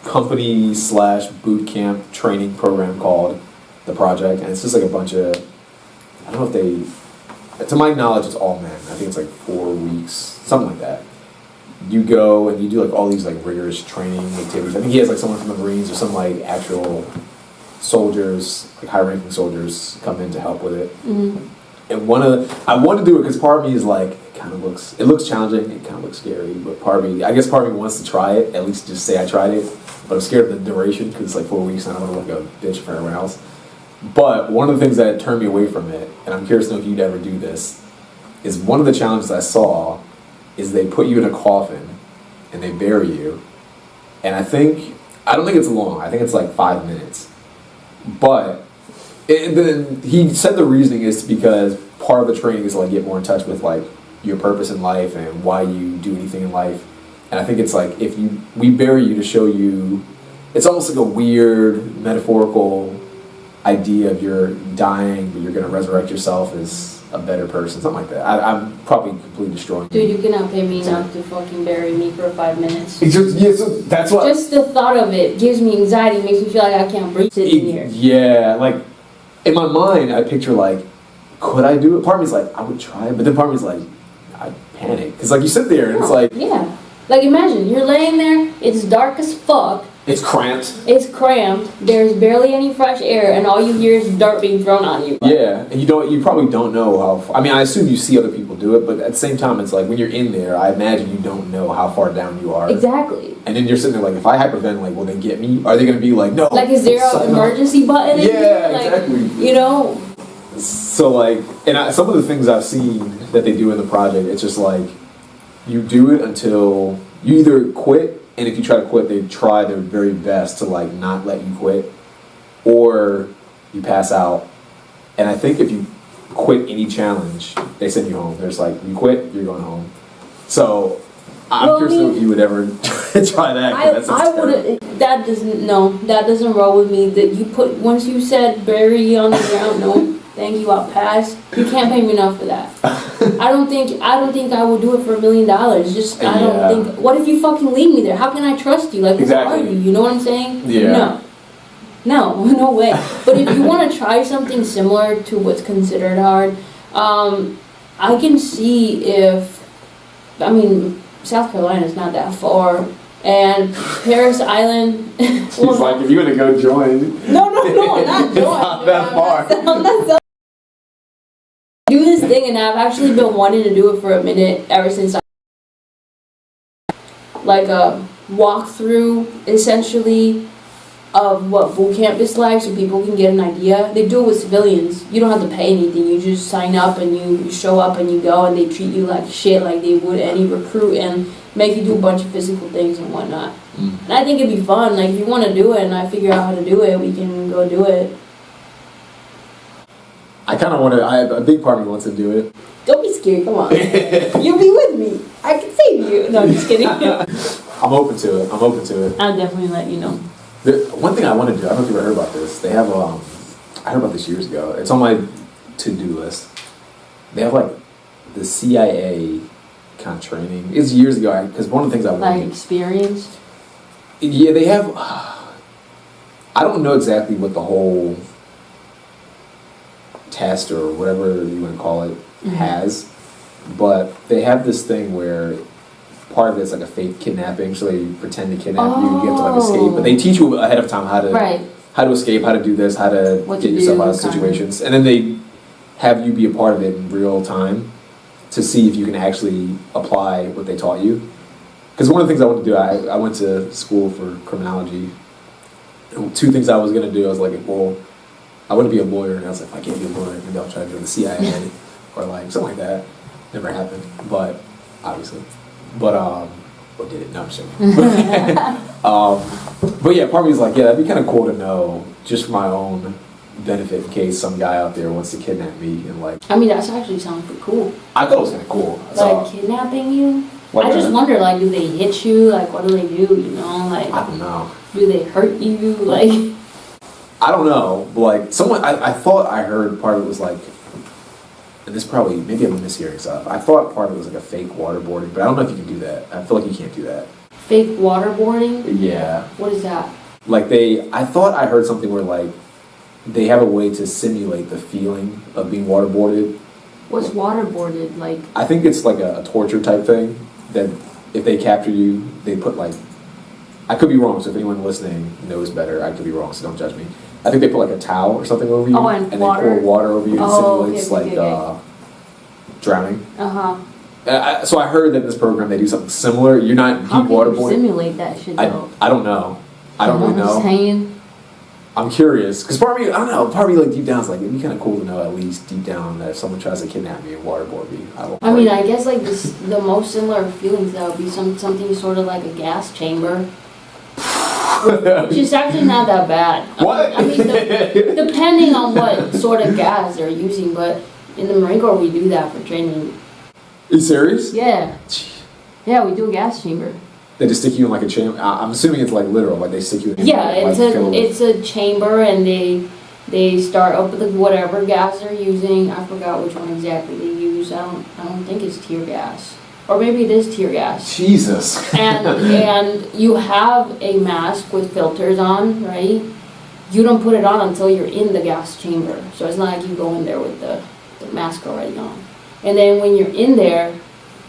company/boot camp training program called the Project, and it's just like a bunch of, I don't know if they, to my knowledge, it's all men. I think it's like 4 weeks, something like that. You go and you do like all these like rigorous training activities. I think he has like someone from the Marines or some like actual soldiers, like high-ranking soldiers, come in to help with it. Mm-hmm. And I want to do it because part of me is like, it looks challenging, it kind of looks scary, but part of me wants to try it, at least just say I tried it, but I'm scared of the duration because it's like 4 weeks and I don't want to look like a bitch for everyone else. But one of the things that turned me away from it, and I'm curious to know if you'd ever do this, is one of the challenges I saw is they put you in a coffin and they bury you, and I don't think it's long, I think it's like 5 minutes. But then he said the reasoning is because part of the training is to like get more in touch with like your purpose in life and why you do anything in life. And I think it's like we bury you to show you, it's almost like a weird metaphorical idea of you're dying but you're going to resurrect yourself as a better person, something like that. I'm probably completely destroying Dude, you cannot pay me enough to fucking bury me for 5 minutes. It's just, yeah, so that's what. Just the thought of it gives me anxiety, makes me feel like I can't breathe sitting here. Yeah, like in my mind, I picture like, could I do it? Part of me's like, I would try it, but then part of me's like, I'd panic because like you sit there and it's like, yeah, like imagine you're laying there, it's dark as fuck. it's cramped. It's cramped. There's barely any fresh air, and all you hear is dirt being thrown on you. Yeah, and you probably don't know how. I mean, I assume you see other people do it, but at the same time, it's like when you're in there, I imagine you don't know how far down you are. Exactly. And then you're sitting there like, if I hyperventilate, will they get me? Are they going to be like, no? Like, is there an emergency button? Yeah, like, exactly. You know. So like, some of the things I've seen that they do in the project, it's just like, you do it until you either quit. And if you try to quit, they try their very best to like not let you quit, or you pass out. And I think if you quit any challenge, they send you home. There's like, you quit, you're going home. So I'm curious to know if you would ever try that. I would. That doesn't roll with me. That you put once you said bury on the ground. No, thank you. I'll pass. You can't pay me enough for that. I don't think I would do it for $1 million. Just I don't think. What if you fucking leave me there? How can I trust you? Like, exactly. Who are you? You know what I'm saying? Yeah. No way. But if you want to try something similar to what's considered hard, I can see if. I mean, South Carolina's not that far, and Paris Island. He's like, if you want to go join. No, I'm not join. It's not that far. I'm not do this thing, and I've actually been wanting to do it for a minute ever since I like a walkthrough essentially of what boot camp is like, so people can get an idea. They do it with civilians. You don't have to pay anything. You just sign up and you show up and you go, and they treat you like shit, like they would any recruit, and make you do a bunch of physical things and whatnot. And I think it'd be fun. Like if you want to do it, and I figure out how to do it, we can go do it. I kind of want to. A big part of me wants to do it. Don't be scared. Come on, you'll be with me. I can save you. No, I'm just kidding. I'm open to it. I'll definitely let you know. One thing I want to do, I don't know if you ever heard about this. They have, I heard about this years ago. It's on my to-do list. They have like the CIA kind of training. It's years ago, because one of the things I wanted. Like experience? Yeah, they have, I don't know exactly what the whole test or whatever you want to call it has, but they have this thing where part of it's like a fake kidnapping, so they pretend to kidnap you. You have to like escape, but they teach you ahead of time how to escape, how to do this, how to get yourself out of situations, and then they have you be a part of it in real time to see if you can actually apply what they taught you. Because one of the things I want to do, I went to school for criminology, and two things I was going to do, I was like, well, I want to be a lawyer, and I was like, if I can't be a lawyer, maybe I'll try to join the CIA or like something like that. Never happened, but obviously. But what did it? No, I'm just joking. But yeah, part of me is like, yeah, that'd be kind of cool to know, just for my own benefit, in case some guy out there wants to kidnap me and like. I mean, that's actually sounds pretty cool. I thought it was kind of cool. Like kidnapping you. I just wonder, like, do they hit you? Like, what do they do? You know, like. I don't know. Do they hurt you? Like. I don't know. But like someone, I thought I heard part of it was like. And this probably, maybe I'm mishearing stuff. I thought part of it was like a fake waterboarding, but I don't know if you can do that. I feel like you can't do that. Fake waterboarding? Yeah. What is that? Like I thought I heard something where like, they have a way to simulate the feeling of being waterboarded. What's waterboarded? Like? I think it's like a torture type thing, that if they capture you, they put like, I could be wrong, so if anyone listening knows better, I could be wrong, so don't judge me. I think they put like a towel or something over you, and they pour water over you, and simulates drowning. So I heard that in this program they do something similar. You're not deep waterboarding. How can you simulate that shit though? I don't know. I don't really know. I'm curious, because part of me, I don't know, part of me like deep down is like, it'd be kind of cool to know at least deep down that if someone tries to kidnap me and waterboard me, I mean, I guess like the most similar feelings that would be something sort of like a gas chamber. Which is actually not that bad. What? I mean, depending on what sort of gas they're using, but in the Marine Corps we do that for training. Are you serious? Yeah. Yeah, we do a gas chamber. They just stick you in like a chamber. I'm assuming it's like literal, like they stick you in. Yeah, it's a chamber, and they start up with whatever gas they're using. I forgot which one exactly they use. I don't think it's tear gas. Or maybe it is tear gas. Jesus. and you have a mask with filters on, right? You don't put it on until you're in the gas chamber. So it's not like you go in there with the mask already on. And then when you're in there,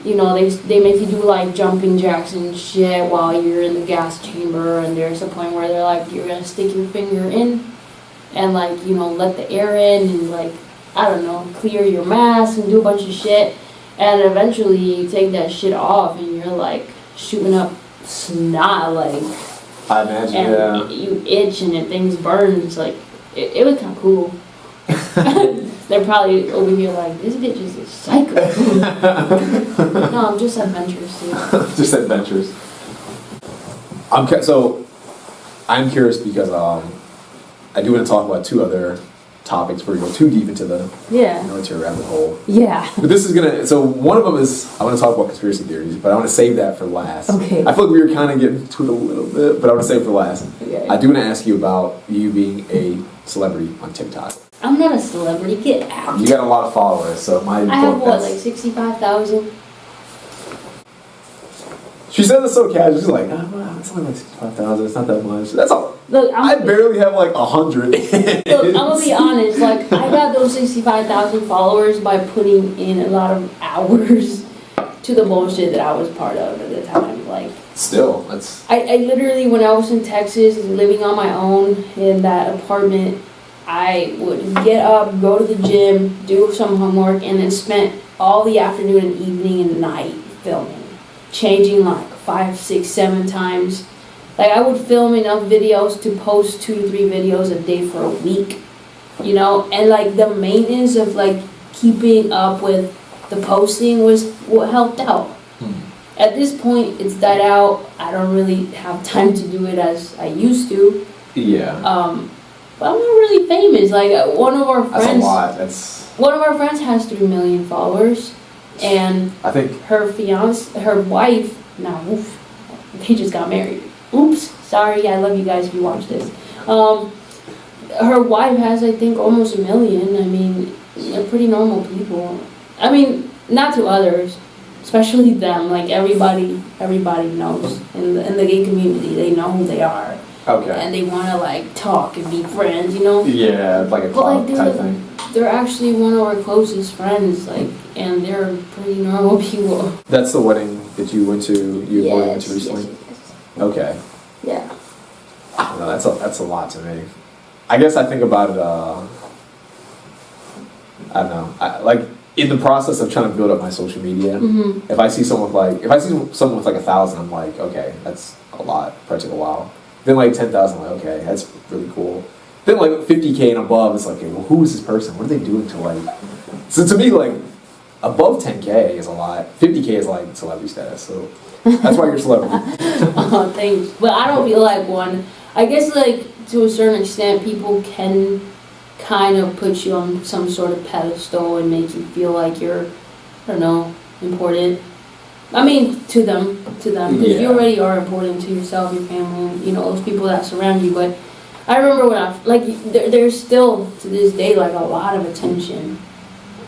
you know, they make you do like jumping jacks and shit while you're in the gas chamber. And there's a point where they're like, you're gonna stick your finger in and like, you know, let the air in and like, I don't know, clear your mask and do a bunch of shit. And eventually you take that shit off and you're like shooting up snot, like. I imagine, and you itch and things burn. It's like, it was kind of cool. They're probably over here like, this bitch is a psycho. No, I'm just adventurous too. Just adventurous. So, I'm curious because I do want to talk about two other topics before we go too deep into the military rabbit hole. Yeah. But this is so one of them is, I want to talk about conspiracy theories, but I want to save that for last. Okay. I feel like we were kind of getting to it a little bit, but I want to save it for last. Okay. I do want to ask you about you being a celebrity on TikTok. I'm not a celebrity, get out. You got a lot of followers, so I have what, like 65,000? She says it so casual. She's like, well, it's only like 65,000. It's not that much. That's all. Look, I barely have like 100. Look, I'm gonna be honest. Like, I got those 65,000 followers by putting in a lot of hours to the bullshit that I was part of at the time. Like, still, that's. I literally, when I was in Texas living on my own in that apartment, I would get up, go to the gym, do some homework, and then spent all the afternoon and evening and night filming, changing like 5, 6, 7 times. Like I would film enough videos to post 2 to 3 videos a day for a week, you know, and like the maintenance of like keeping up with the posting was what helped out. At this point, it's died out. I don't really have time to do it as I used to. Yeah. But I'm not really famous. Like one of our friends. That's a lot. One of our friends has 3 million followers, and I think her wife. Now, oof, they just got married. Oops, sorry. I love you guys if you watch this. Her wife has, I think, almost 1 million. I mean, they're pretty normal people. I mean, not to others. Especially them, like everybody knows in the gay community, they know who they are. Okay. And they want to like talk and be friends, you know? Yeah, like a club type thing. They're actually one of our closest friends, like, and they're pretty normal people. That's the wedding that you went to, you went to recently? Yes. Okay. Yeah. No, that's a lot to me. I guess I think about it, I don't know, like, in the process of trying to build up my social media, if I see someone with 1,000, I'm like, okay, that's a lot, probably took a while. Then like 10,000, I'm like, okay, that's really cool. Then like 50K and above, it's like, okay, well, who is this person? What are they doing to like? So to me, like, above 10K is a lot. 50K is like celebrity status, so that's why you're a celebrity. Oh, thanks. But I don't feel like one. I guess like to a certain extent, people can kind of put you on some sort of pedestal and make you feel like you're, I don't know, important. I mean, to them, because you already are important to yourself, your family, you know, those people that surround you. But I remember when there's still to this day like a lot of attention,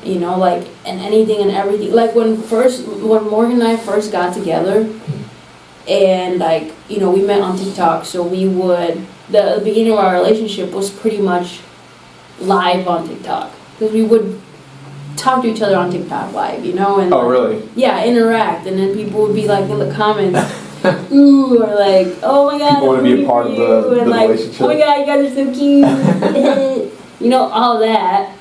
you know, like, and anything and everything. Like when Morgan and I first got together, and like, you know, we met on TikTok, so the beginning of our relationship was pretty much live on TikTok, because we would talk to each other on TikTok live, you know, and really? Yeah, interact, and then people would be like in the comments, ooh, or like, oh my god, people want to be a part of the like, relationship. Oh my god, you guys are so cute, you know, all that,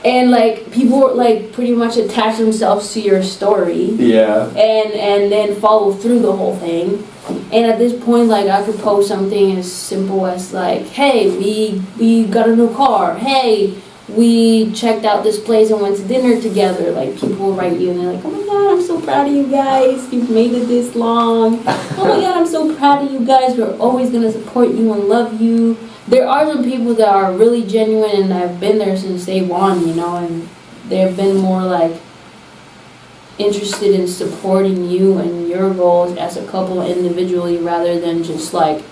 and like people like pretty much attach themselves to your story, and then follow through the whole thing. And at this point, like, I could post something as simple as like, hey, we got a new car. Hey, we checked out this place and went to dinner together. Like, people will write you and they're like, oh my god, I'm so proud of you guys. You've made it this long. Oh my god, I'm so proud of you guys. We're always going to support you and love you. There are some people that are really genuine and have been there since day one, you know, and they've been more like interested in supporting you and your goals as a couple individually, rather than just like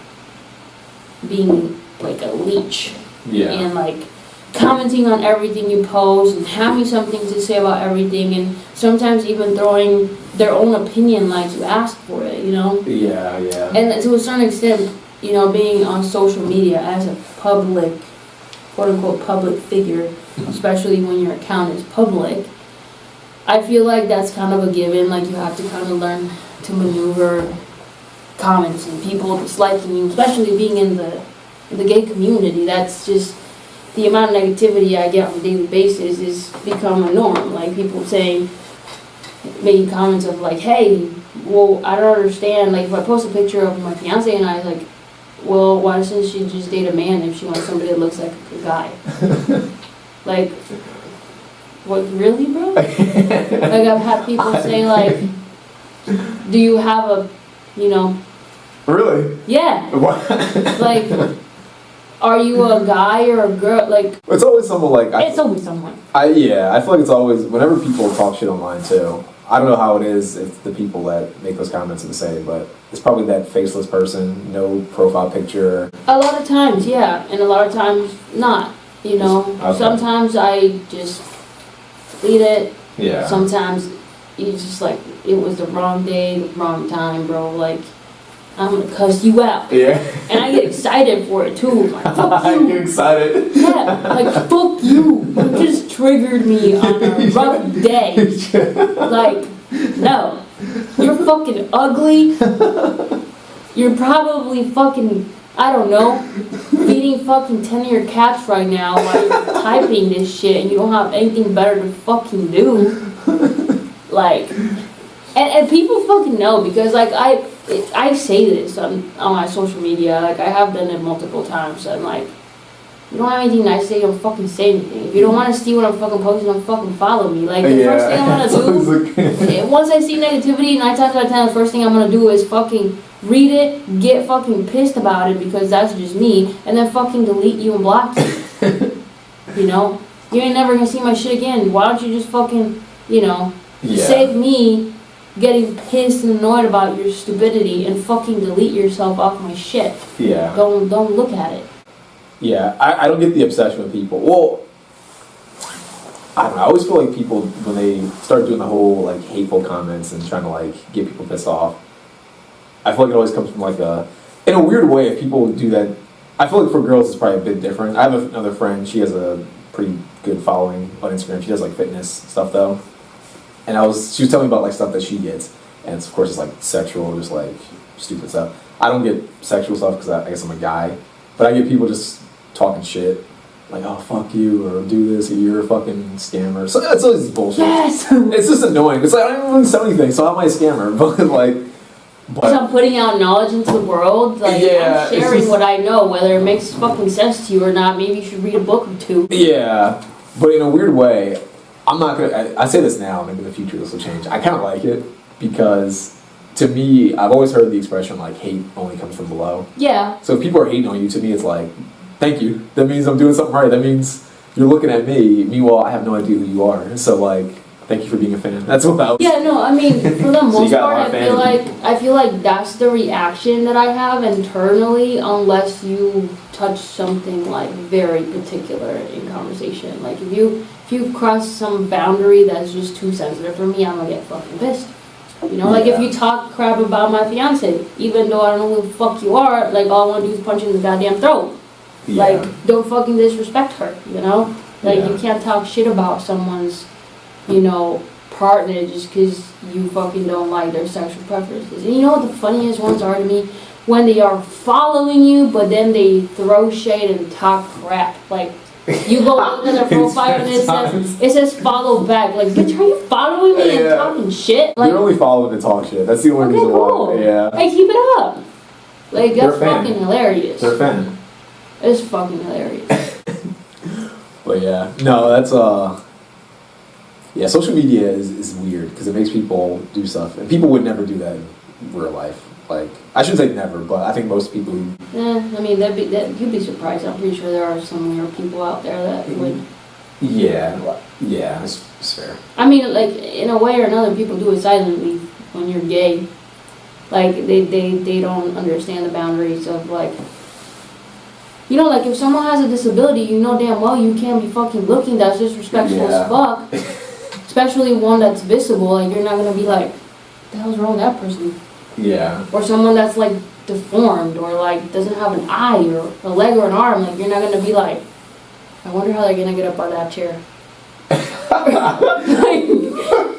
being like a leech and like commenting on everything you post and having something to say about everything, and sometimes even throwing their own opinion like you asked for it, you know. And to a certain extent, you know, being on social media as a public, quote unquote public figure, especially when your account is public, I feel like that's kind of a given. Like, you have to kind of learn to maneuver comments and people disliking you, especially being in the gay community. That's just the amount of negativity I get on a daily basis is become a norm. Like, people saying, making comments of like, hey, well, I don't understand. Like, if I post a picture of my fiance and I, like, well, why doesn't she just date a man if she wants somebody that looks like a guy? Like, what, really, bro? Like, I've had people say, like, do you have a, you know... Really? Yeah. What? Like, are you a guy or a girl? Like... It's always someone like... It's always someone. I feel like it's always... Whenever people talk shit online, too, I don't know how it is if the people that make those comments are the same, but it's probably that faceless person, no profile picture. A lot of times, yeah. And a lot of times, not. You know? Okay. Sometimes I just... delete it. Yeah. Sometimes you just like, it was the wrong day, the wrong time, bro. Like, I'm gonna cuss you out. Yeah. And I get excited for it too. Like, fuck you. I get excited. Yeah. Like, fuck you. You just triggered me on a rough day. Like, no. You're fucking ugly. You're probably fucking, I don't know, feeding feeding fucking 10 of your cats right now while you're typing this shit and you don't have anything better to fucking do. Like, and people fucking know because, like, I say this on my social media. Like, I have done it multiple times. And, like, you don't have anything nice to say, don't fucking say anything. If you don't want to see what I'm fucking posting, don't fucking follow me. Like, the first thing I'm gonna do, once I see negativity, 9 times out of 10, the first thing I'm gonna do is fucking read it, get fucking pissed about it because that's just me, and then fucking delete you and block you. You know? You ain't never gonna see my shit again. Why don't you just fucking, you know, save me getting pissed and annoyed about your stupidity and fucking delete yourself off my shit. Yeah. Don't look at it. Yeah, I don't get the obsession with people. Well, I don't know. I always feel like people, when they start doing the whole, like, hateful comments and trying to, like, get people pissed off, I feel like it always comes from, like, in a weird way, if people do that, I feel like for girls it's probably a bit different. I have another friend, she has a pretty good following on Instagram. She does, like, fitness stuff, though. And she was telling me about, like, stuff that she gets. And it's, of course, it's, like, sexual, just, like, stupid stuff. I don't get sexual stuff because I guess I'm a guy. But I get people just talking shit, like, oh, fuck you, or do this, or you're a fucking scammer. So it's always bullshit. Yes! It's just annoying. It's like, I don't even sell anything, so how am I a scammer? But, like... Because I'm putting out knowledge into the world, like, I'm sharing what I know, whether it makes fucking sense to you or not. Maybe you should read a book or two. Yeah, but in a weird way, I'm not gonna... I say this now, maybe in the future this will change. I kind of like it, because... To me, I've always heard the expression, like, hate only comes from below. Yeah. So if people are hating on you, to me, it's like, thank you. That means I'm doing something right. That means you're looking at me. Meanwhile, I have no idea who you are. So, like, thank you for being a fan. That's what I was... Yeah, no, I mean, for the most part, I feel like that's the reaction that I have internally, unless you touch something, like, very particular in conversation. Like, if you cross some boundary that's just too sensitive for me, I'm gonna get fucking pissed. You know, like, if you talk crap about my fiance, even though I don't know who the fuck you are, like, all I want to do is punch you in the goddamn throat. Yeah. Like, don't fucking disrespect her, you know? Like, you can't talk shit about someone's, you know, partner just because you fucking don't like their sexual preferences. And you know what the funniest ones are to me? When they are following you, but then they throw shade and talk crap. Like, you go look at their profile and it says follow back. Like, bitch, are you following me and talking shit? Like, you're only following to talk shit. That's the only reason why. Yeah. Like, keep it up. Like, that's fucking hilarious. They're a fan. It's fucking hilarious. But yeah, no, that's yeah, social media is weird because it makes people do stuff, and people would never do that in real life. Like, I shouldn't say never, but I think most people. I mean, you'd be surprised. I'm pretty sure there are some weird people out there that would. Yeah, it's fair. I mean, like, in a way or another, people do it silently when you're gay. Like, they don't understand the boundaries of, like, you know, like, if someone has a disability, you know damn well you can't be fucking looking. That's disrespectful as fuck. Especially one that's visible. Like, you're not gonna be like, what the hell's wrong with that person? Yeah. Or someone that's, like, deformed or, like, doesn't have an eye or a leg or an arm. Like, you're not gonna be like, I wonder how they're gonna get up out of that chair.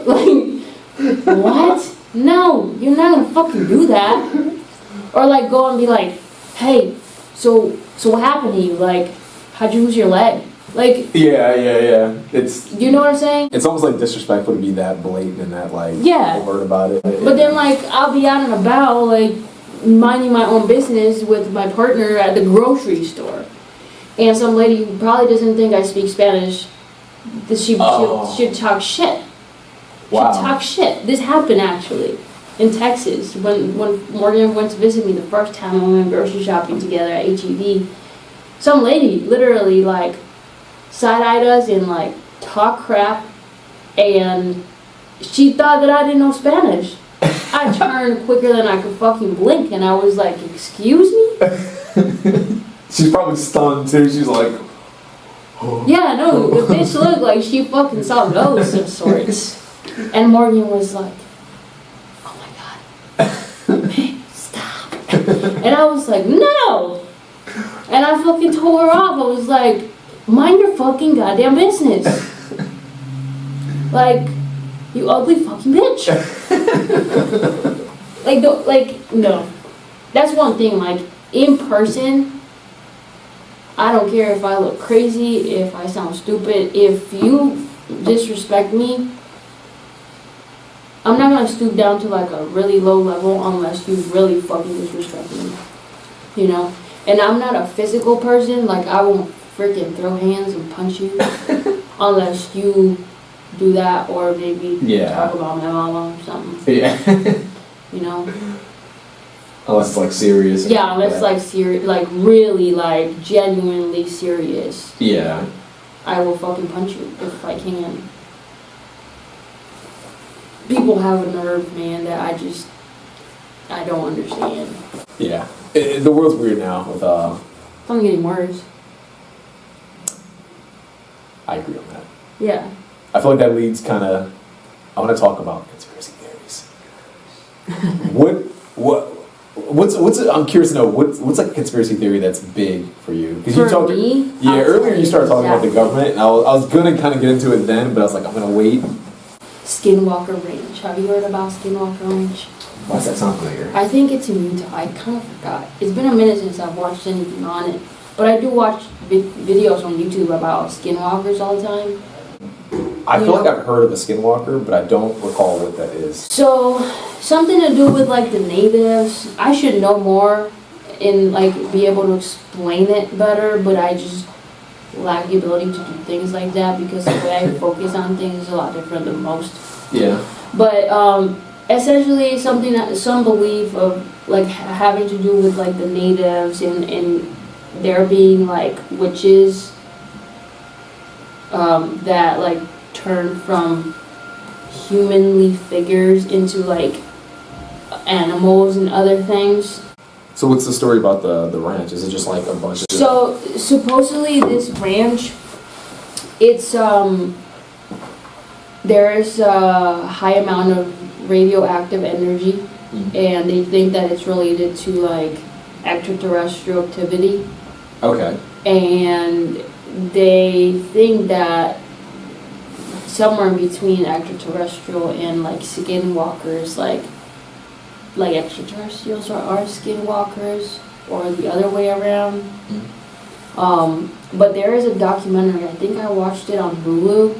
like, what? No, you're not gonna fucking do that. Or, like, go and be like, hey, so what happened to you? Like, how'd you lose your leg? Like, yeah. It's, you know what I'm saying? It's almost like disrespectful to be that blatant and that, like, overt about it. But then, like, I'll be out and about, like, minding my own business with my partner at the grocery store, and some lady who probably doesn't think I speak Spanish, she'd talk shit. Wow. She'd talk shit. This happened actually in Texas when Morgan went to visit me the first time when we went grocery shopping together at HEB. Some lady literally, like, side-eyed us and, like, talk crap, and she thought that I didn't know Spanish. I turned quicker than I could fucking blink, and I was like, excuse me? She's probably stunned too. She's like, oh. Yeah, no, the bitch looked like she fucking saw ghosts of sorts. And Morgan was like, oh my god, babe, stop. And I was like, no! And I fucking told her off. I was like, mind your fucking goddamn business. Like, you ugly fucking bitch. No. That's one thing, like, in person, I don't care if I look crazy, if I sound stupid. If you disrespect me, I'm not gonna stoop down to like a really low level unless you really fucking disrespect me. You know? And I'm not a physical person, like I won't freaking throw hands and punch you unless you do that or maybe talk about my mama or something. Yeah. You know? Unless it's like serious. Yeah, unless it's like serious, like really like genuinely serious. Yeah. I will fucking punch you if I can. People have a nerve, man, that I don't understand. Yeah. The world's weird now with It's only getting worse. I agree on that. Yeah. I feel like that leads kind of. I want to talk about conspiracy theories. What's I'm curious to know what's like a conspiracy theory that's big for you? Because you talked. Me? Yeah, earlier you started talking about the government, and I was gonna kind of get into it then, but I was like, I'm gonna wait. Skinwalker Ranch. Have you heard about Skinwalker Ranch? Why does that sound familiar? I think it's in Utah. I kind of forgot. It's been a minute since I've watched anything on it. But I do watch videos on YouTube about skinwalkers all the time. I feel like I've heard of a skinwalker, but I don't recall what that is. So, something to do with like the natives. I should know more and like be able to explain it better, but I just lack the ability to do things like that because the way I focus on things is a lot different than most. Yeah. But essentially something that some belief of like having to do with like the natives and there being like witches that like turn from humanly figures into like animals and other things. So what's the story about the ranch? Is it just like a bunch of... So supposedly this ranch, it's there's a high amount of radioactive energy, and they think that it's related to like extraterrestrial activity. Okay. And they think that somewhere between extraterrestrial and like skinwalkers, like extraterrestrials are skinwalkers, or the other way around. But there is a documentary, I think I watched it on Hulu.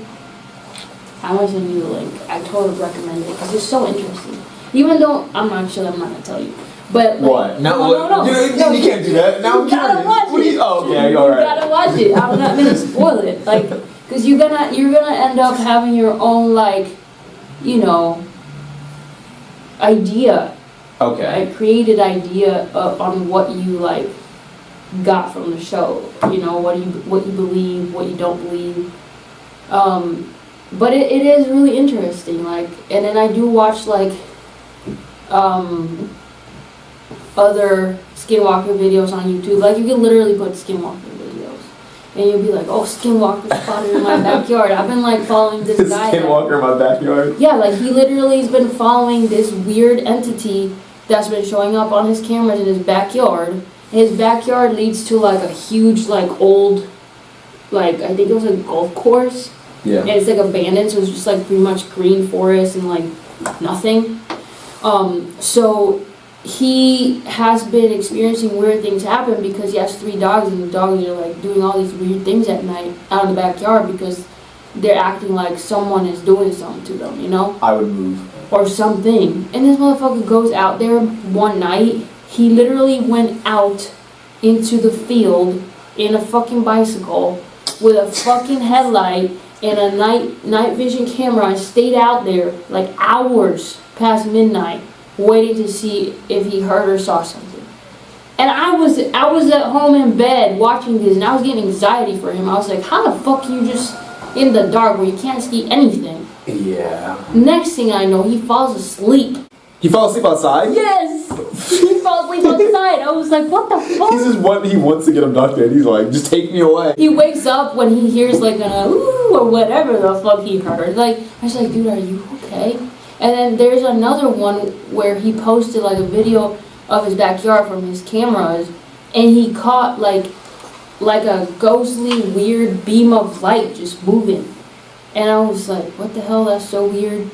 I'm gonna send you the link. I totally recommend it because it's so interesting. Even though I'm not gonna tell you. But like, what? No. You can't do that. Now I'm gotta curious. watch it. Oh, okay, all right. You gotta watch it. I'm not gonna spoil it, like, cause you're gonna end up having your own like, you know, idea. Okay. A created idea on what you like got from the show. You know, what you believe, what you don't believe. But it is really interesting. Like, and then I do watch like other skinwalker videos on YouTube. Like, you can literally put skinwalker videos, and you'll be like, "Oh, skinwalker spotted in my backyard." I've been like following this guy. Skinwalker in my backyard. Yeah, like he literally has been following this weird entity that's been showing up on his cameras in his backyard. And his backyard leads to like a huge, like old, like I think it was a golf course. Yeah. And it's like abandoned, so it's just like pretty much green forest and like nothing. So he has been experiencing weird things happen because he has 3 dogs, and the dogs are like doing all these weird things at night out in the backyard because they're acting like someone is doing something to them, you know? I would move. Or something. And this motherfucker goes out there one night. He literally went out into the field in a fucking bicycle with a fucking headlight and a night vision camera and stayed out there like hours past midnight waiting to see if he heard or saw something. And I was at home in bed watching this, and I was getting anxiety for him. I was like, how the fuck are you just in the dark where you can't see anything? Yeah. Next thing I know, he falls asleep. He fell asleep outside? Yes! He fell asleep outside. I was like, what the fuck? He wants to get abducted. He's like, just take me away. He wakes up when he hears like an ooh or whatever the fuck he heard. Like, I was like, dude, are you okay? And then there's another one where he posted like a video of his backyard from his cameras, and he caught like a ghostly weird beam of light just moving. And I was like, what the hell, that's so weird.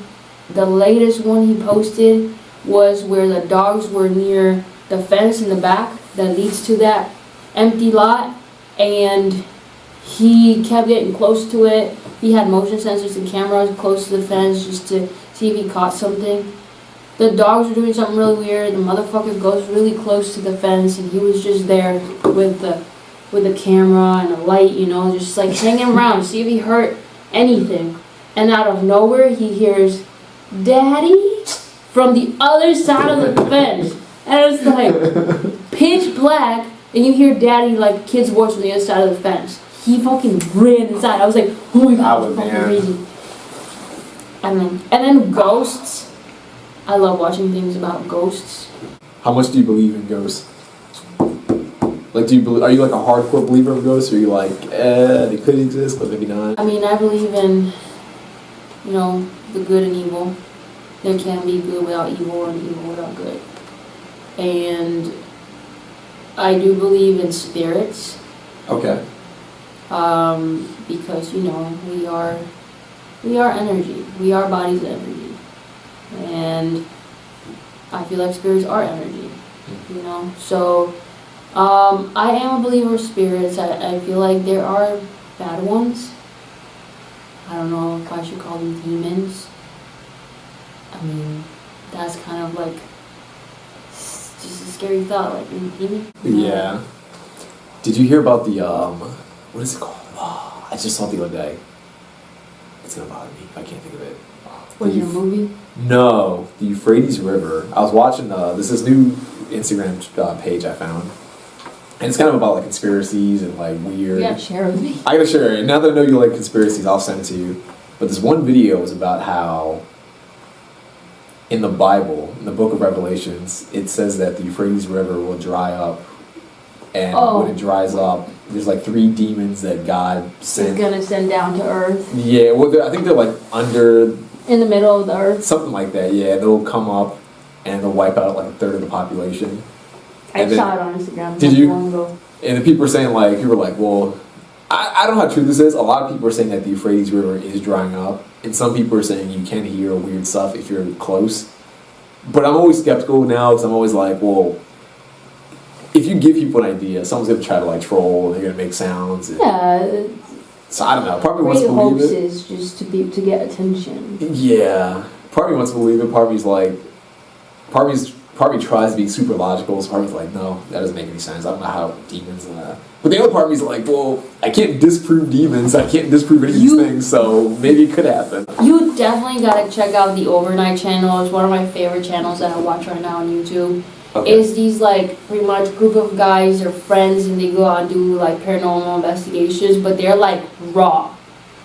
The latest one he posted was where the dogs were near the fence in the back that leads to that empty lot, and he kept getting close to it. He had motion sensors and cameras close to the fence just to see if he caught something. The dogs were doing something really weird. The motherfucker goes really close to the fence, and he was just there with the camera and a light, you know, just like hanging around to see if he heard anything. And out of nowhere, he hears, "Daddy," from the other side of the fence. And it's like pitch black, and you hear "Daddy" like kid's voice from the other side of the fence. He fucking ran inside. I was like, oh my god, that's fucking crazy. I mean, and then ghosts. I love watching things about ghosts. How much do you believe in ghosts? Like, are you like a hardcore believer of ghosts, or are you like, they could exist, but maybe not? I mean, I believe in, you know, the good and evil. There can be good without evil and evil without good. And I do believe in spirits. Okay. Because, you know, we are energy. We are bodies of energy. And I feel like spirits are energy, you know. So I am a believer of spirits. I feel like there are bad ones. I don't know if I should call them demons. I mean, that's kind of like just a scary thought, like demon. Yeah. Did you hear about the what is it called? Oh, I just saw it the other day. It's gonna bother me if I can't think of it. Was it a movie? No, the Euphrates River. I was watching this new Instagram page I found, and it's kind of about like conspiracies and like weird. You gotta share with me. I gotta share it. Now that I know you like conspiracies, I'll send it to you. But this one video was about how in the Bible, in the book of Revelations, it says that the Euphrates River will dry up, and when it dries up, there's like 3 demons that God sent. He's gonna send down to Earth. Yeah, well, I think they're like under. In the middle of the Earth. Something like that, yeah. They'll come up and they'll wipe out like a third of the population. I saw it on Instagram. Did you? Long ago. And the people were saying well, I don't know how true this is. A lot of people are saying that the Euphrates River is drying up, and some people are saying you can hear weird stuff if you're close. But I'm always skeptical now because I'm always like, well, if you give people an idea, someone's gonna try to like troll and they're gonna make sounds. Yeah. So I don't know. Part of me wants to believe it. Is just to get attention. Yeah. Part of me wants to believe it. Part of me tries to be super logical. So part of me's like, no, that doesn't make any sense. I don't know how demons and that. But the other part of me's like, well, I can't disprove demons. I can't disprove any of these things. So maybe it could happen. You definitely gotta check out the Overnight channel. It's one of my favorite channels that I watch right now on YouTube. Okay. Is these like pretty much group of guys or friends, and they go out and do like paranormal investigations, but they're like raw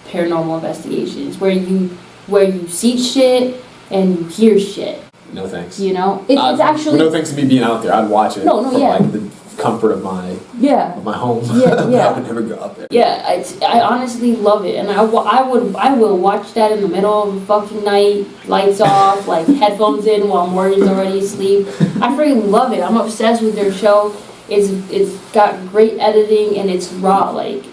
paranormal investigations where you see shit and you hear shit. No thanks. You know, it's actually no thanks to me being out there. I'd watch it. No, from, yeah. like the comfort of my home. Yeah. I would never go out there. Yeah, I honestly love it, and I will watch that in the middle of the fucking night, lights off, like headphones in while Morgan's already asleep. I freaking love it. I'm obsessed with their show. It's got great editing, and it's raw. Like,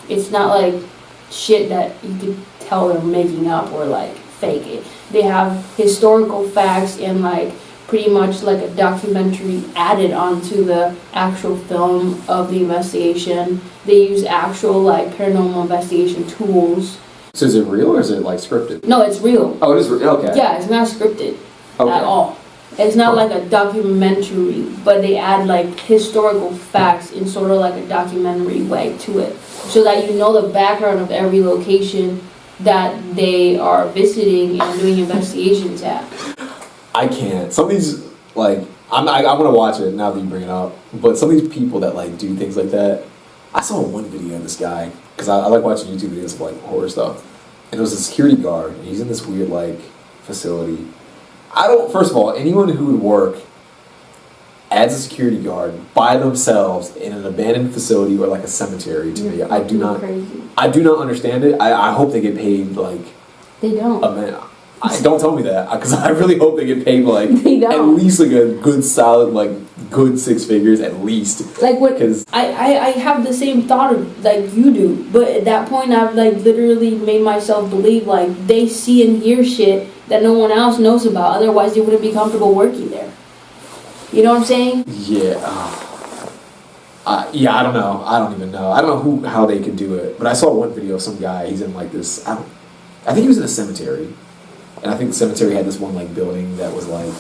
it's not like shit that you could tell they're making up or like fake it. They have historical facts and like pretty much like a documentary added onto the actual film of the investigation. They use actual like paranormal investigation tools. So is it real or is it like scripted? No, it's real. Oh, it is real. Okay. Yeah, it's not scripted at all. It's not like a documentary, but they add like historical facts in sort of like a documentary way to it, so that you know the background of every location that they are visiting and doing investigations at. I can't. Some of these, like, I'm gonna watch it now that you bring it up. But some of these people that like do things like that, I saw one video of this guy because I like watching YouTube videos of like horror stuff, and it was a security guard, and he's in this weird like facility. First of all, anyone who would work as a security guard by themselves in an abandoned facility or like a cemetery, to me, I do not understand it. I hope they get paid like they don't. Don't tell me that, because I really hope they get paid like at least like a good solid like good 6 figures at least. Like what? Because I have the same thought of like you do, but at that point I've like literally made myself believe like they see and hear shit that no one else knows about. Otherwise they wouldn't be comfortable working there. You know what I'm saying? Yeah. Yeah, I don't know. I don't even know. I don't know how they could do it. But I saw one video of some guy. He's in like this. I think he was in a cemetery, and I think the cemetery had this one like building that was like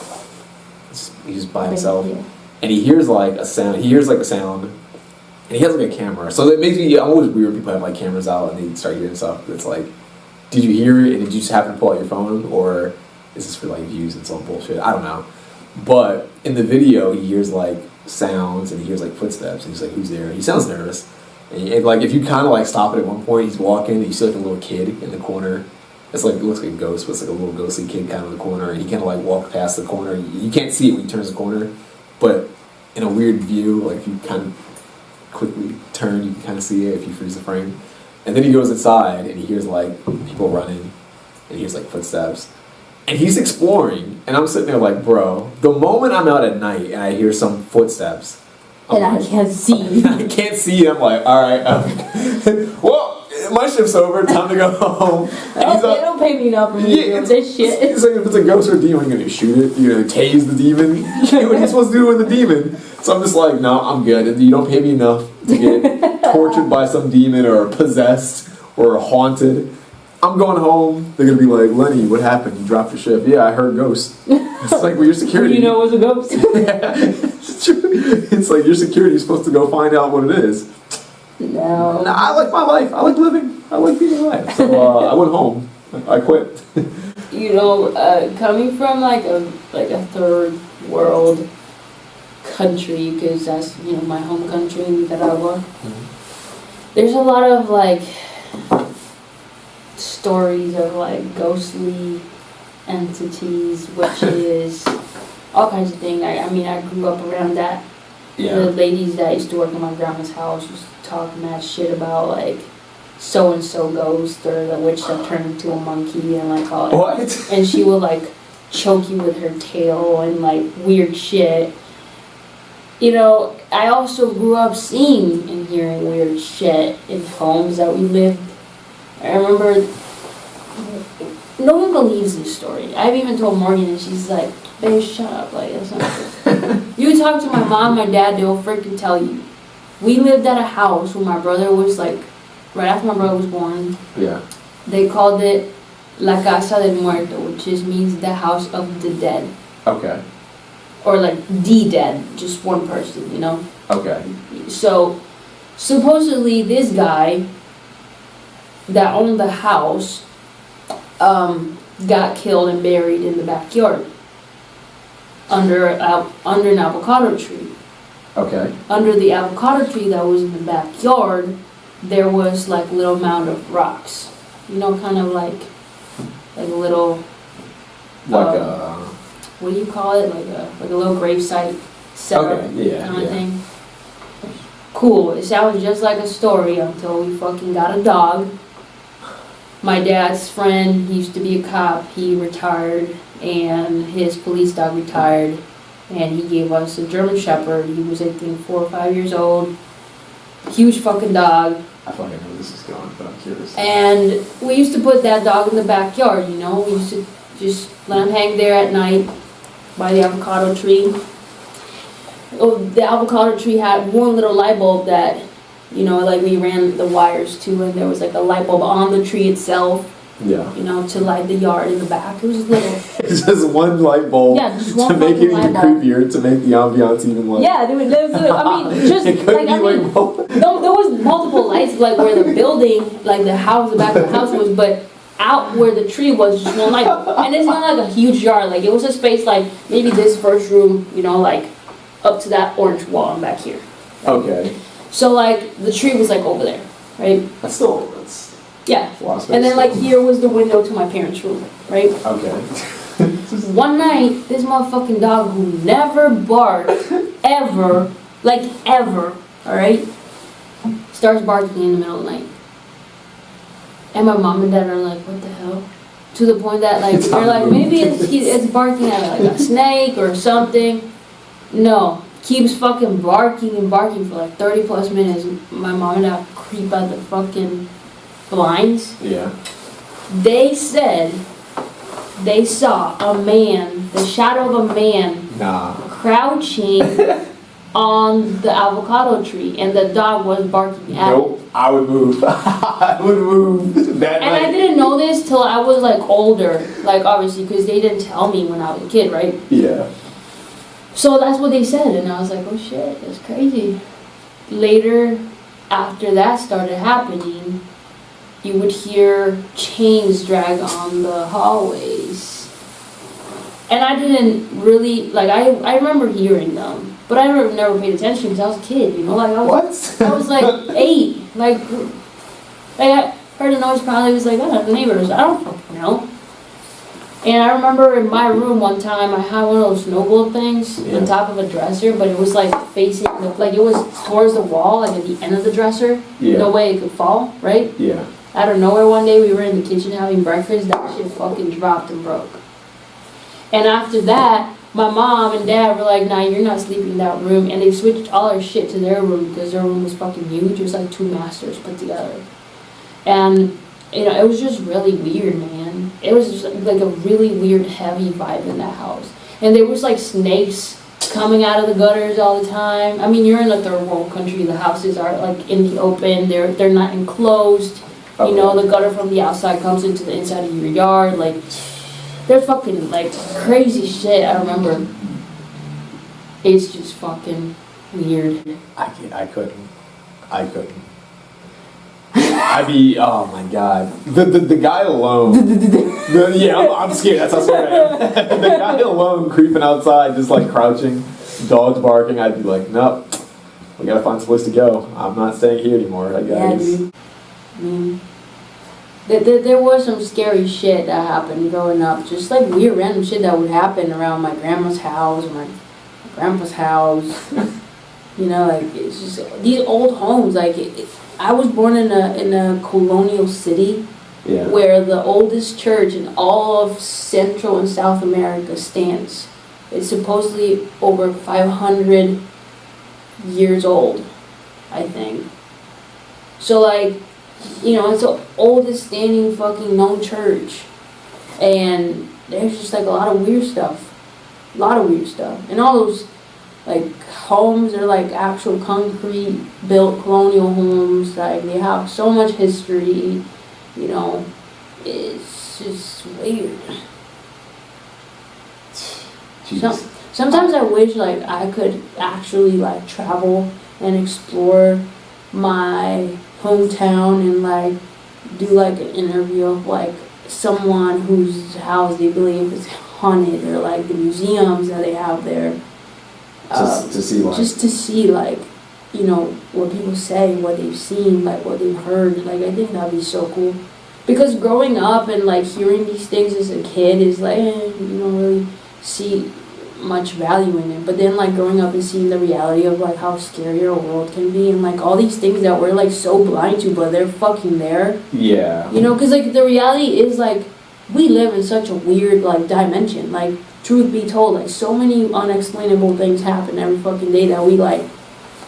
he's by himself, Yeah. and he hears like a sound. He hears like a sound, and he has like a camera. So it makes me. I'm always weird when people have like cameras out and they start hearing stuff. It's like, did you hear it and did you just happen to pull out your phone, or is this for like views and some bullshit? I don't know. But in the video, he hears like sounds and he hears like footsteps and he's like, who's there? He sounds nervous. And like if you kind of like stop it at one point, he's walking and you see like a little kid in the corner. It's like, it looks like a ghost, but it's like a little ghostly kid kind of in the corner, and he kind of like walk past the corner. You can't see it when he turns the corner, but in a weird view, like if you kind of quickly turn, you can kind of see it if you freeze the frame. And then he goes inside and he hears like people running and he hears like footsteps. And he's exploring, and I'm sitting there like, bro, the moment I'm out at night and I hear some footsteps, And I can't see. I can't see. I'm like, all right, well, my shift's over. Time to go home. And They don't pay me enough for me doing this shit. It's like if it's a ghost or a demon, you're gonna shoot it. You're gonna tase the demon. What are you supposed to do with the demon? So I'm just like, no, I'm good. You don't pay me enough to get tortured by some demon or possessed or haunted. I'm going home. They're gonna be like, Lenny, what happened? You dropped your shift. Yeah, I heard ghosts. It's like, well, your security. You know it was a ghost. It's true. It's like your security is supposed to go find out what it is. No. Nah, I like my life. I like living. I like being alive. So I went home. I quit. You know, coming from like a third world country, because that's, you know, my home country, Nicaragua. Mm-hmm. There's a lot of like stories of like ghostly entities, witches, all kinds of things. I mean, I grew up around that. The ladies that used to work in my grandma's house used to talk mad shit about like so and so ghost or the witch that turned into a monkey and like all that. What? And she would like choke you with her tail and like weird shit. You know, I also grew up seeing and hearing weird shit in homes that we lived. I remember, no one believes this story. I've even told Morgan and she's like, babe, shut up, like that's not true. You talk to my mom, my dad, they'll freaking tell you. We lived at a house when my brother was like, right after my brother was born. Yeah. They called it La Casa del Muerto, which just means the house of the dead. Okay. Or like the dead, just one person, you know? Okay. So, supposedly this guy that owned the house got killed and buried in the backyard under an avocado tree. Okay. Under the avocado tree that was in the backyard, there was like a little mound of rocks. You know, kind of like a little. Like what do you call it? Like a little gravesite setup yeah, kind of thing. Cool. It sounds just like a story until we fucking got a dog. My dad's friend, he used to be a cop. He retired, and his police dog retired, and he gave us a German Shepherd. He was, I think, 4 or 5 years old. Huge fucking dog. I thought I know where this is going, but I'm curious. And we used to put that dog in the backyard, you know. We used to just let him hang there at night by the avocado tree. Oh, the avocado tree had one little light bulb that, you know, like we ran the wires to, and there was like a light bulb on the tree itself, Yeah. you know, to light the yard in the back. It was little. It's just one light bulb. Yeah, just one to make it fucking even light bulb. creepier, to make the ambiance even like. Yeah, dude, I mean, just it could like, be I mean, like both. no, there was multiple lights, like where the building, like the house, the back of the house was, but out where the tree was, just one light bulb. And it's not like a huge yard, like it was a space like maybe this first room, you know, like up to that orange wall and back here. Okay. So like the tree was like over there, right? That's Yeah. a lot of space. And then like here was the window to my parents' room, right? Okay. One night, this motherfucking dog who never barked, ever, like ever, alright, starts barking in the middle of the night. And my mom and dad are like, what the hell? To the point that like, they're like, maybe it's barking at like a snake or something. No. Keeps fucking barking and barking for like 30 plus minutes. My mom and dad creep out the fucking blinds. Yeah. They said they saw a man, the shadow of a man, Nah. crouching on the avocado tree, and the dog was barking at it. Nope, I would move. I would move that And night. I didn't know this till I was like older, like obviously because they didn't tell me when I was a kid, right? Yeah. So that's what they said, and I was like, oh shit, that's crazy. Later, after that started happening, you would hear chains drag on the hallways. And I didn't really, like, I remember hearing them, but I never paid attention because I was a kid, you know? Like, I was like 8. Like I heard a noise, probably was like, oh, the neighbors, I don't fucking know. And I remember in my room one time, I had one of those snow globe things on top of a dresser, but it was like facing, like it was towards the wall, like at the end of the dresser. Yeah. No way it could fall, right? Yeah. Out of nowhere one day, we were in the kitchen having breakfast, that shit fucking dropped and broke. And after that, my mom and dad were like, nah, you're not sleeping in that room. And they switched all our shit to their room because their room was fucking huge. It was like 2 masters put together. And, you know, it was just really weird, man. It was just like a really weird, heavy vibe in that house. And there was like snakes coming out of the gutters all the time. I mean, you're in a third world country. The houses are like in the open. They're not enclosed. You know, the gutter from the outside comes into the inside of your yard. Like, they're fucking like crazy shit. I remember. It's just fucking weird. I couldn't. I'd be, oh my god. The guy alone. I'm scared. That's how scared I am. The guy alone creeping outside, just like crouching, dogs barking. I'd be like, nope, we gotta find some place to go. I'm not staying here anymore, I guess. Yeah, dude. I mean, there was some scary shit that happened growing up. Just like weird random shit that would happen around my grandma's house, my grandpa's house. You know, like, it's just these old homes. Like, I was born in a colonial city where the oldest church in all of Central and South America stands. It's supposedly over 500 years old, I think. So, like, you know, it's the oldest standing fucking known church. And there's just like a lot of weird stuff. And all those like homes are like actual concrete built colonial homes. Like, they have so much history, you know. It's just weird. Sometimes I wish like I could actually like travel and explore my hometown and like do like an interview of like someone whose house they believe is haunted, or like the museums that they have there. Just to see like, you know, what people say, what they've seen, like what they've heard. Like, I think that'd be so cool. Because growing up and like hearing these things as a kid is like, you don't really see much value in it. But then like growing up and seeing the reality of like how scary our world can be, and like all these things that we're like so blind to, but they're fucking there. Yeah. You know, because like the reality is like we live in such a weird like dimension. Like, truth be told, like so many unexplainable things happen every fucking day that we like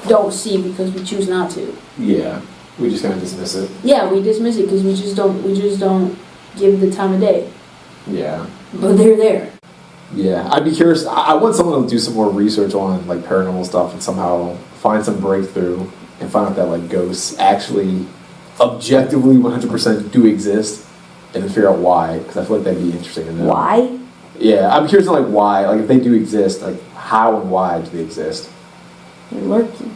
don't see because we choose not to. Yeah. We just kind of dismiss it. Yeah, we dismiss it because we just don't give the time of day. Yeah. But they're there. Yeah, I'd be curious. I want someone to do some more research on like paranormal stuff and somehow find some breakthrough and find out that like ghosts actually objectively 100% do exist, and then figure out why, because I feel like that'd be interesting to know. Why? Yeah, I'm curious to like why, like if they do exist, like how and why do they exist? They're lurking.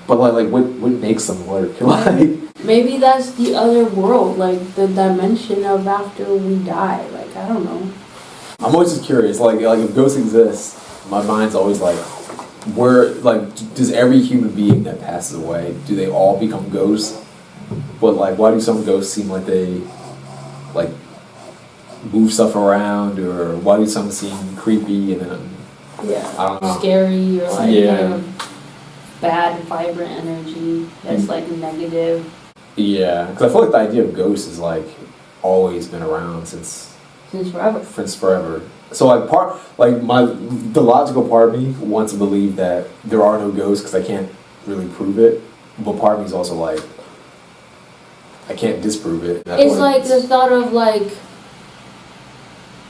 But like what makes them lurk? Like, maybe that's the other world, like the dimension of after we die. Like, I don't know. I'm always just curious, like if ghosts exist, my mind's always like, does every human being that passes away, do they all become ghosts? But like, why do some ghosts seem like they like move stuff around, or why do some seem creepy and then I don't know, scary, or like kind of bad vibrant energy that's like negative? Yeah, because I feel like the idea of ghosts is like always been around since forever. So like the logical part of me wants to believe that there are no ghosts because I can't really prove it, but part of me is also like I can't disprove it. It's like the thought of like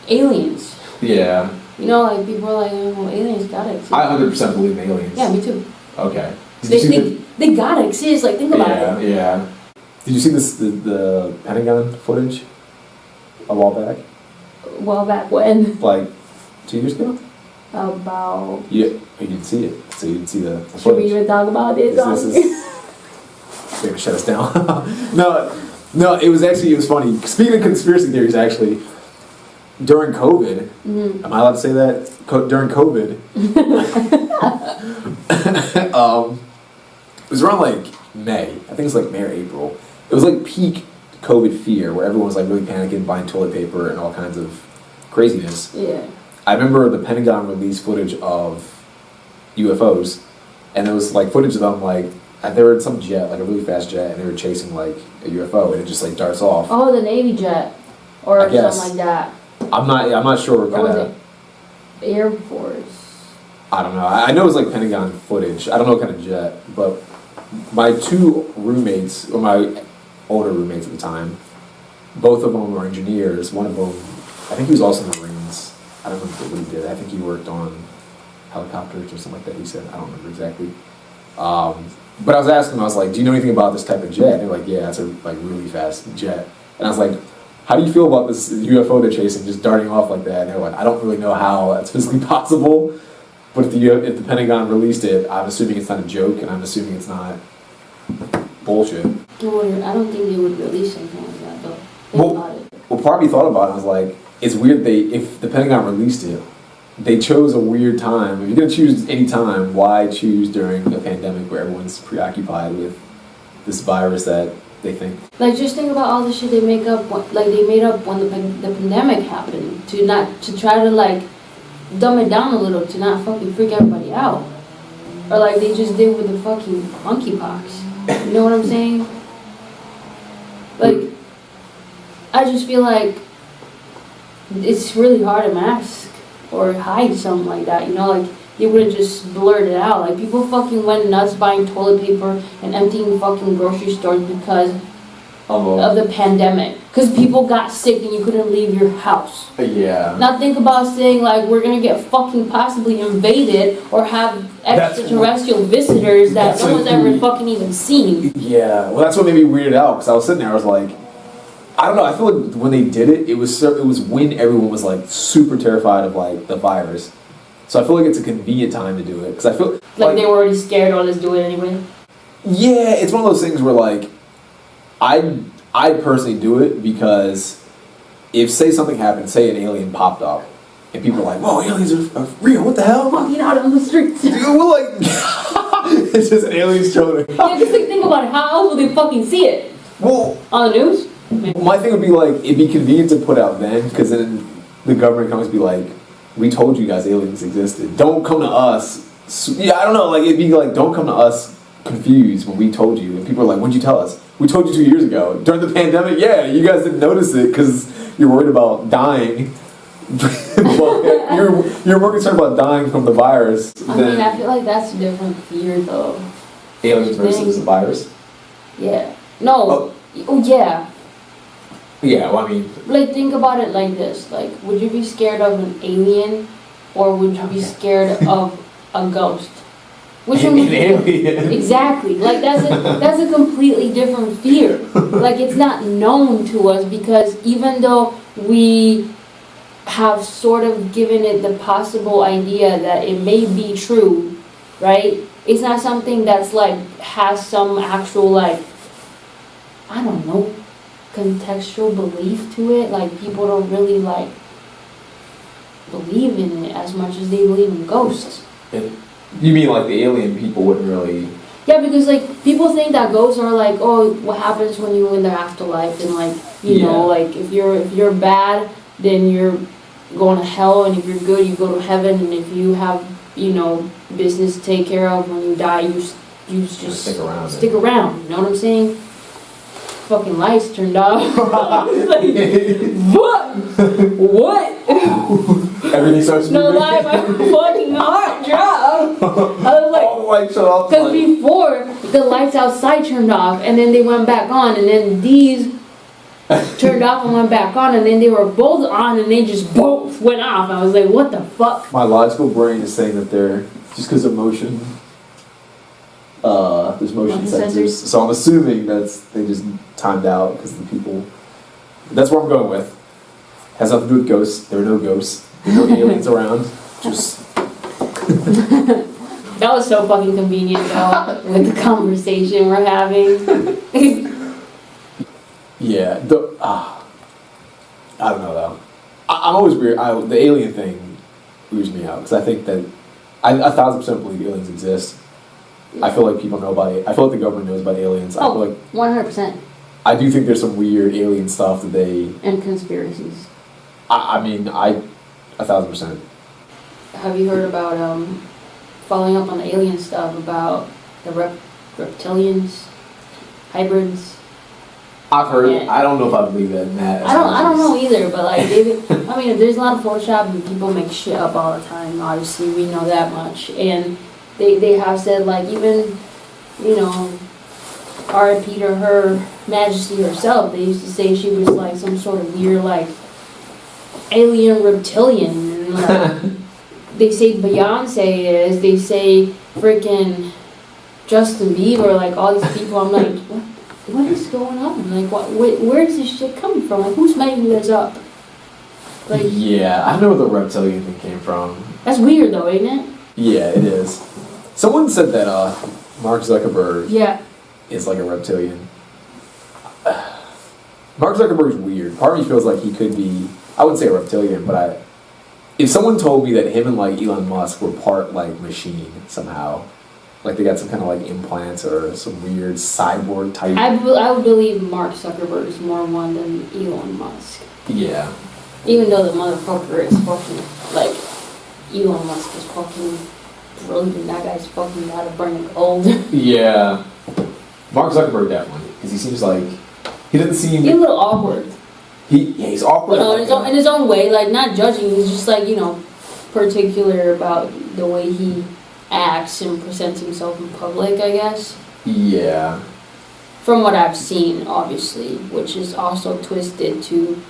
aliens. Yeah. You know, like people are like, oh, aliens gotta exist. I 100% believe in aliens. Yeah, me too. Okay. They gotta exist. Like, think about it. Yeah. Did you see the Pentagon footage a while back? Well, back when? Like 2 years ago? About. Yeah, you didn't see it, so you didn't see the footage. Should we even talk about it? This is they're gonna shut us down. No, it was funny. Speaking of conspiracy theories, actually, during COVID, am I allowed to say that? During COVID, it was around like May. I think it was like May or April. It was like peak COVID fear, where everyone was like really panicking, buying toilet paper and all kinds of craziness. Yeah. I remember the Pentagon released footage of UFOs, and there was like footage of them like they were in some jet, like a really fast jet, and they were chasing like a UFO, and it just like darts off. Oh, the Navy jet, or something like that. I'm not sure. Or was it Air Force? I don't know. I know it was like Pentagon footage. I don't know what kind of jet, but my two roommates, or my older roommates at the time, both of them were engineers. One of them, I think he was also in the Marines. I don't remember what he did. I think he worked on helicopters or something like that. He said, I don't remember exactly. But I was asking them, I was like, do you know anything about this type of jet? And they're like, yeah, it's a like really fast jet. And I was like, how do you feel about this UFO they're chasing, just darting off like that? And they're like, I don't really know how that's physically possible. But if the Pentagon released it, I'm assuming it's not a joke, and I'm assuming it's not bullshit. I don't think they would release something like that, though. Think about it. Well, part of me thought about it, I was like, it's weird if the Pentagon released it, they chose a weird time. If you're going to choose any time, why choose during a pandemic where everyone's preoccupied with this virus that they think? Like, just think about all the shit they make up, they made up when the pandemic happened, to try to, like, dumb it down a little, to not fucking freak everybody out. Or like they just did with the fucking monkeypox. You know what I'm saying? Like, I just feel like it's really hard to mask or hide something like that, you know, like they wouldn't just blurt it out. Like people fucking went nuts buying toilet paper and emptying fucking grocery stores because of the pandemic. Because people got sick and you couldn't leave your house. Yeah. Now think about saying like we're gonna get fucking possibly invaded or have extraterrestrial visitors that no one's ever fucking even seen. Yeah, well that's what made me weirded out, because I was sitting there, I was like, I don't know, I feel like when they did it, it was when everyone was like super terrified of like the virus. So I feel like it's a convenient time to do it, because I feel like they were already scared, or let's do it anyway. Yeah, it's one of those things where like I'd personally do it, because if say something happened, say an alien popped up, and people are like, whoa, aliens are real, what the hell? Walking out on the streets. Dude, we're like, it's just an alien strolling. Yeah, just like think about it, how else will they fucking see it? Well, on the news? My thing would be like, it'd be convenient to put out then, because then the government can always be like, we told you guys aliens existed. Don't come to us. Yeah, I don't know, like it'd be like, don't come to us confused when we told you. And people are like, when'd you tell us? We told you 2 years ago. During the pandemic, yeah, you guys didn't notice it because you're worried about dying. But you're more concerned about dying from the virus. I mean, I feel like that's a different fear though. Aliens versus the virus? Yeah. No. Oh yeah. Yeah, well, I mean... Like, think about it like this. Like, would you be scared of an alien, or would you be scared of a ghost? Which one would you alien? Exactly. Like, that's a completely different fear. Like, it's not known to us, because even though we have sort of given it the possible idea that it may be true, right? It's not something that's, like, has some actual, like, I don't know, contextual belief to it. Like people don't really like believe in it as much as they believe in ghosts. You mean like the alien people wouldn't really? Yeah, because like people think that ghosts are like, oh, what happens when you're in the afterlife, and like you know, like if you're bad, then you're going to hell, and if you're good, you go to heaven, and if you have business to take care of when you die, you just stick around. Stick around. You know what I'm saying? Fucking lights turned off. Like, what? Everything starts moving. No lie, my fucking heart dropped. I was like, all the lights shut off. because before the lights outside turned off, and then they went back on, and then these turned off and went back on, and then they were both on, and they just both went off. I was like, what the fuck? My logical brain is saying that they're just because of motion. There's motion sensors. So I'm assuming they just timed out because the people. That's what I'm going with. Has nothing to do with ghosts. There are no ghosts. There are no aliens around. Just. That was so fucking convenient, though, with the conversation we're having. Yeah. I don't know though. I'm always weird. The alien thing weirds me out because I think that I 1000% believe aliens exist. I feel like people know about it. I feel like the government knows about aliens. I feel like 100%. I do think there's some weird alien stuff that they And conspiracies. I mean, 1000%. Have you heard about following up on the alien stuff about the reptilians, hybrids? I've heard. Yeah. I don't know if I believe that. I don't know either, but like David, I mean, there's a lot of Photoshop, people make shit up all the time. Obviously, we know that much, and they have said like even, you know, R.I.P. to Her Majesty herself. They used to say she was like some sort of weird like alien reptilian, and like, they say Beyonce is. They say freaking Justin Bieber. Like all these people, I'm like, what is going on? Like, where is this shit coming from? Like, who's making this up? Like, yeah, I don't know where the reptilian thing came from. That's weird, though, ain't it? Yeah, it is. Someone said that Mark Zuckerberg is like a reptilian. Mark Zuckerberg's weird. Part of me feels like he could be, I wouldn't say a reptilian, but if someone told me that him and like Elon Musk were part like machine somehow, like they got some kind of like implants or some weird cyborg type. I would believe Mark Zuckerberg is more one than Elon Musk. Yeah. Even though the motherfucker is fucking, like, Elon Musk is fucking brilliant. That guy's fucking got a brain of gold. Yeah. Mark Zuckerberg definitely, because he seems like, he doesn't seem. He's a little awkward. He's awkward. But in his own way, like, not judging, he's just like, you know, particular about the way he acts and presents himself in public, I guess. Yeah. From what I've seen, obviously, which is also twisted to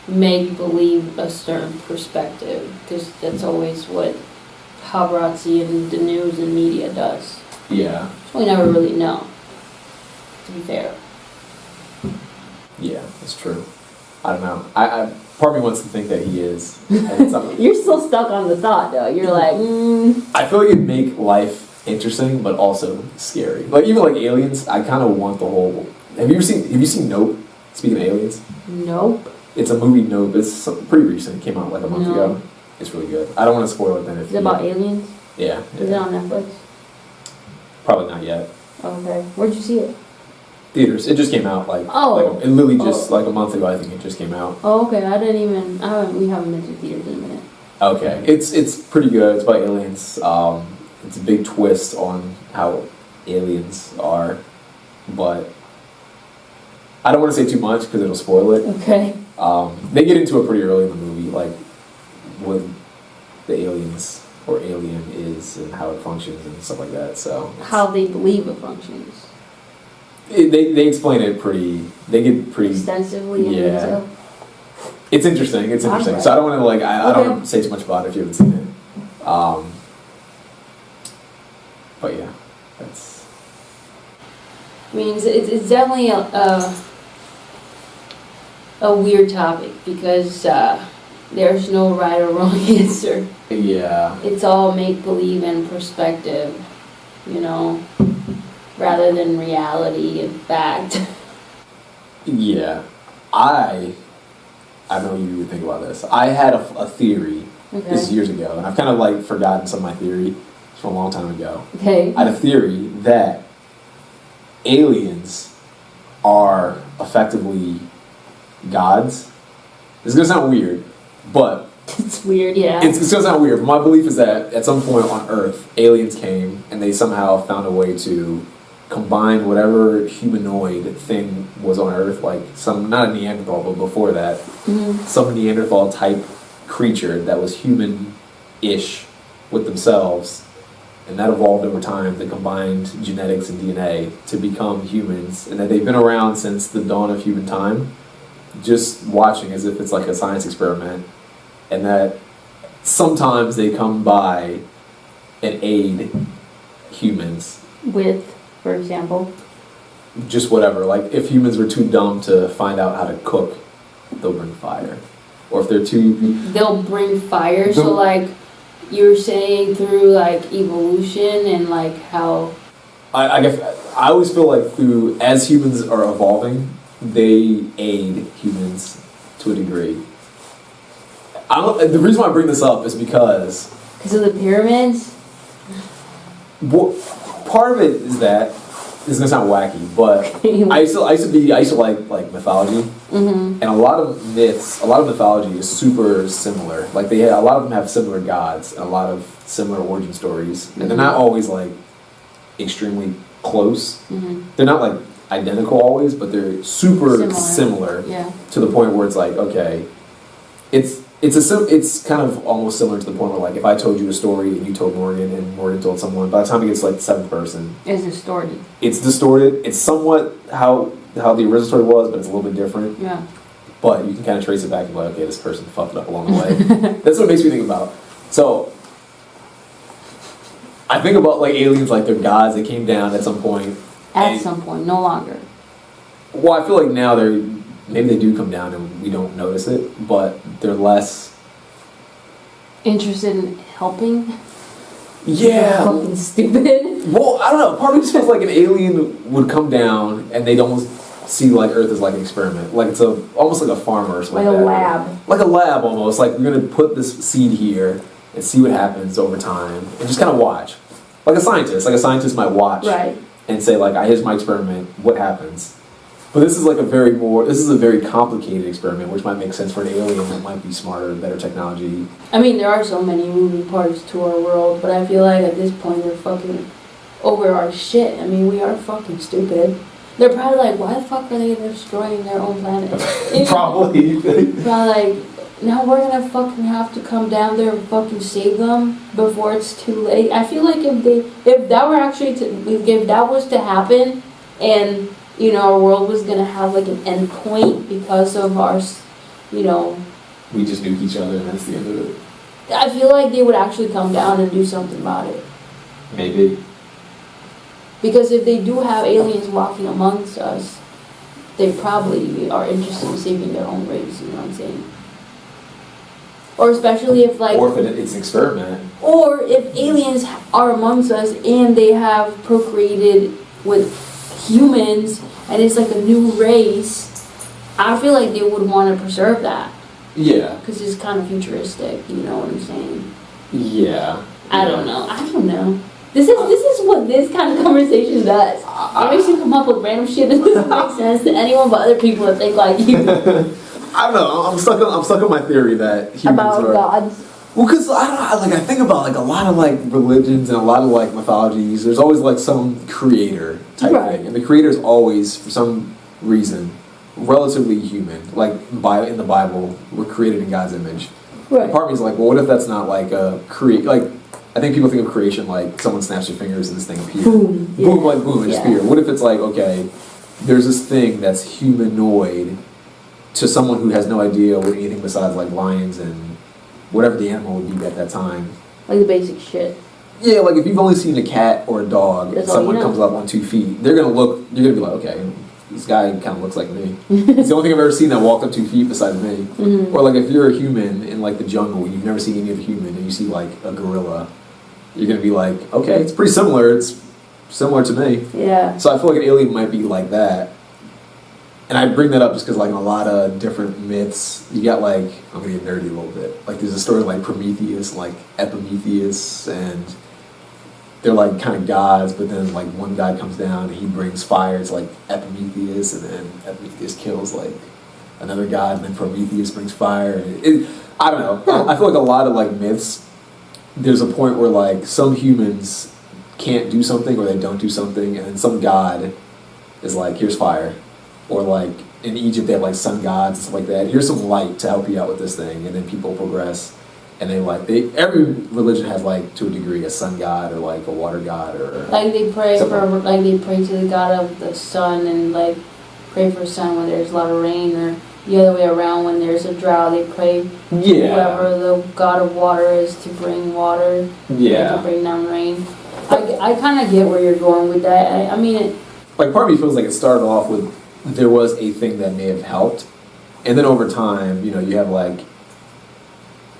make believe a certain perspective, because that's always what paparazzi and the news and media does. Yeah. So we never really know, to be fair. Yeah, that's true. I don't know. I part of me wants to think that he is. You're still stuck on the thought, though. You're like, I feel like it'd make life interesting, but also scary. Like even like aliens, I kind of want the whole. Have you seen Nope? Speaking of aliens. Nope. It's a movie. Nope. It's pretty recent. It came out like a month ago. It's really good. I don't want to spoil it then. Is it about aliens? Yeah. Is it on Netflix? Probably not yet. Okay. Where'd you see it? Theaters. It just came out like it literally just like a month ago. I think it just came out. Oh, okay. We haven't been to theaters in a minute. Okay, it's pretty good. It's about aliens. It's a big twist on how aliens are, but I don't want to say too much because it'll spoil it. Okay. They get into it pretty early in the movie, like what the aliens or alien is and how it functions and stuff like that. So how they believe it functions. They explain it pretty. They get pretty extensively. Yeah. It's interesting. It's interesting. Right. So I don't want to like. I don't want to say too much about it if you haven't seen it. But yeah, that's. I mean, it's definitely a weird topic because there's no right or wrong answer. Yeah. It's all make believe and perspective, you know, rather than reality and fact. Yeah, I don't know what you would think about this. I had a theory. Okay. This is years ago, and I've kind of like forgotten some of my theory from a long time ago. Okay. I had a theory that aliens are effectively gods. This is gonna sound weird, but it's weird, yeah. It's gonna sound weird, but my belief is that at some point on Earth, aliens came and they somehow found a way to combine whatever humanoid thing was on Earth, like some, not a Neanderthal, but before that, some Neanderthal type creature that was human-ish with themselves, and that evolved over time. They combined genetics and DNA to become humans, and that they've been around since the dawn of human time. just watching as if it's like a science experiment, and that sometimes they come by and aid humans. With, for example? Just whatever. Like, if humans were too dumb to find out how to cook, they'll bring fire. Or if they're too... They'll bring fire, so like, you're saying through like evolution and like how... I guess I always feel like through, as humans are evolving, they aid humans to a degree. The reason why I bring this up is because... Because of the pyramids? Well, part of it is that, this is gonna sound wacky, but I used to like mythology, and a lot of mythology is super similar. Like a lot of them have similar gods and a lot of similar origin stories, and they're not always like extremely close. They're not like identical always, but they're super similar to the point where it's like, okay, it's kind of almost similar to the point where, like, if I told you a story and you told Morgan and Morgan told someone, by the time it gets to, like, the seventh person, it's distorted. It's distorted. It's somewhat how the original story was, but it's a little bit different. Yeah. But you can kind of trace it back and be like, okay, this person fucked it up along the way. That's what it makes me think about. So I think about, like, aliens, like they're gods. They came down at some point. At some point, no longer. Well, I feel like now maybe they do come down and we don't notice it, but they're less interested in helping. Yeah. Fucking stupid. Well, I don't know. Part of me just feels like an alien would come down and they'd almost see like Earth as like an experiment, like it's almost like a farmer or something. Like a lab. Like a lab almost. Like we're gonna put this seed here and see what happens over time and just kind of watch, like a scientist. Like a scientist might watch and say like, here's my experiment. What happens? But this is like a very complicated experiment, which might make sense for an alien that might be smarter, better technology. I mean, there are so many moving parts to our world, but I feel like at this point they're fucking over our shit. I mean, we are fucking stupid. They're probably like, why the fuck are they destroying their own planet? Probably. Probably like, now we're gonna fucking have to come down there and fucking save them before it's too late. I feel like if that was to happen, and you know, our world was gonna have like an end point because of our, you know... We just nuke each other and that's the end of it. I feel like they would actually come down and do something about it. Maybe. Because if they do have aliens walking amongst us, they probably are interested in saving their own race, you know what I'm saying? Or especially if like... Or if it's an experiment. Or if aliens are amongst us and they have procreated with humans and it's like a new race, I feel like they would want to preserve that. Yeah. Because it's kind of futuristic, you know what I'm saying? Yeah. I don't know. This is what this kind of conversation does. It makes you come up with random shit that doesn't make sense to anyone but other people that think like you. I don't know. I'm stuck on my theory that humans about are gods. Well, because I think about like a lot of like religions and a lot of like mythologies. There's always like some creator type thing, and the creator is always, for some reason, relatively human. Like in the Bible, we're created in God's image. Right. Part of me is like, well, what if that's not like a like? I think people think of creation like someone snaps their fingers and this thing appears. Boom, boom, it just appears. What if it's like, okay, there's this thing that's humanoid to someone who has no idea what anything besides like lions and whatever the animal would be at that time. Like the basic shit. Yeah, like if you've only seen a cat or a dog, and someone comes up on 2 feet, you're gonna be like, okay, this guy kind of looks like me. It's the only thing I've ever seen that walked up 2 feet besides me. Mm-hmm. Or like if you're a human in like the jungle, you've never seen any other human, and you see like a gorilla, you're gonna be like, okay, it's pretty similar. It's similar to me. Yeah. So I feel like an alien might be like that. And I bring that up just because, like, in a lot of different myths, you got, like, I'm going to get nerdy a little bit. Like, there's a story like Prometheus, like Epimetheus, and they're, like, kind of gods, but then, like, one god comes down and he brings fire to, like, Epimetheus, and then Epimetheus kills, like, another god, and then Prometheus brings fire. I don't know. I feel like a lot of, like, myths, there's a point where, like, some humans can't do something or they don't do something, and then some god is like, here's fire. Or like in Egypt they have like sun gods and stuff like that. Here's some light to help you out with this thing, and then people progress, and every religion has like to a degree a sun god or like a water god or like they pray to the god of the sun and like pray for sun when there's a lot of rain, or the other way around. When there's a drought, they pray whoever the god of water is to bring water, to bring down rain. I kind of get where you're going with that. I mean, like, part of me feels like it started off with there was a thing that may have helped, and then over time, you know, you have like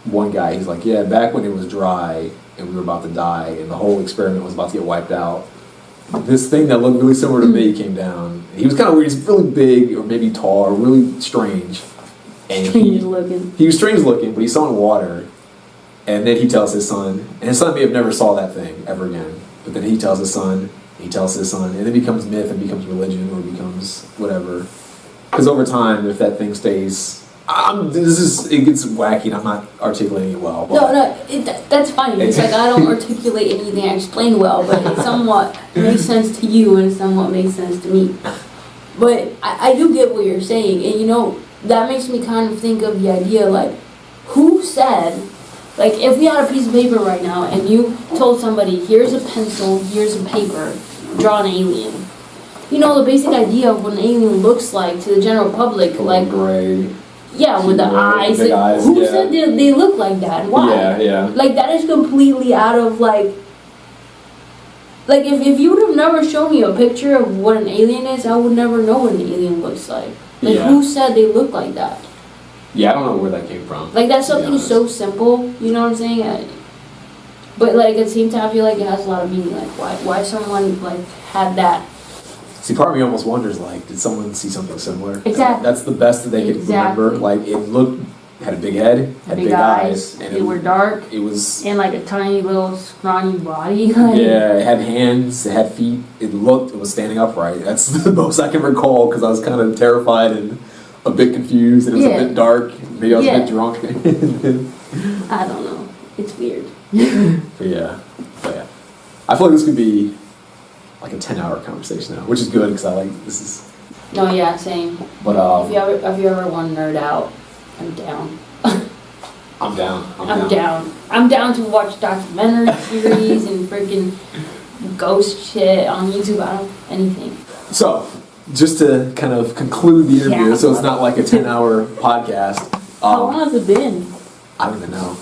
one guy, he's like, yeah, back when it was dry and we were about to die and the whole experiment was about to get wiped out, this thing that looked really similar to me came down. He was kind of weird. He's really big, or maybe tall, or really strange. And strange looking. He was strange looking, but he saw in water. And then he tells his son, and his son may have never saw that thing ever again. But then he tells his son, he tells his son, and it becomes myth and becomes religion or becomes whatever. Because over time, if that thing stays, it gets wacky, and I'm not articulating it well. That's fine. It's like I don't articulate anything I explain well, but it somewhat makes sense to you and somewhat makes sense to me. But I do get what you're saying, and you know, that makes me kind of think of the idea, like, who said, like, if we had a piece of paper right now and you told somebody, here's a pencil, here's a paper, draw an alien. You know, the basic idea of what an alien looks like to the general public, like gray. Yeah, with the eyes. Big eyes. Who said they look like that? Why? Yeah. Like, that is completely out of, like if you would have never shown me a picture of what an alien is, I would never know what an alien looks like. Like, who said they look like that? Yeah, I don't know where that came from. Like, that's something so simple, you know what I'm saying? But, like, at the same time, I feel like it has a lot of meaning. Like, why someone, like, had that. See, part of me almost wonders, like, did someone see something similar? Exactly. That's the best that they could remember. Like, it had a big head, had big eyes. And they were dark. It was... And, like, a tiny little scrawny body. Like. Yeah, it had hands, it had feet. It was standing upright. That's the most I can recall, because I was kind of terrified and a bit confused, and it was a bit dark. Maybe I was a bit drunk. I don't know. It's weird. But yeah. I feel like this could be like a 10-hour conversation now, which is good because I like this is. No, yeah, same. But if you ever want to nerd out, I'm down. I'm down. I'm down to watch documentary series and freaking ghost shit on YouTube. I don't anything. So, just to kind of conclude the interview, so it's not like a 10-hour podcast. How long has it been? I don't even know.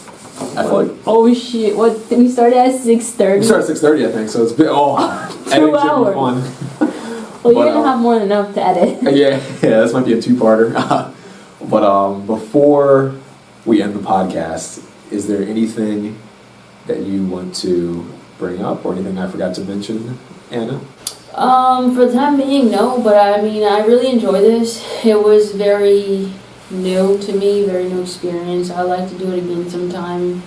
I feel like. Oh shit! What? We started at 6:30. We started at 6:30, I think. So it's been 2 Fun. hours. Well, you're gonna have more than enough to edit. Yeah. This might be a two-parter. But before we end the podcast, is there anything that you want to bring up, or anything I forgot to mention, Anna? For the time being, no. But I mean, I really enjoy this. It was very new to me, very new experience. I'd like to do it again sometime.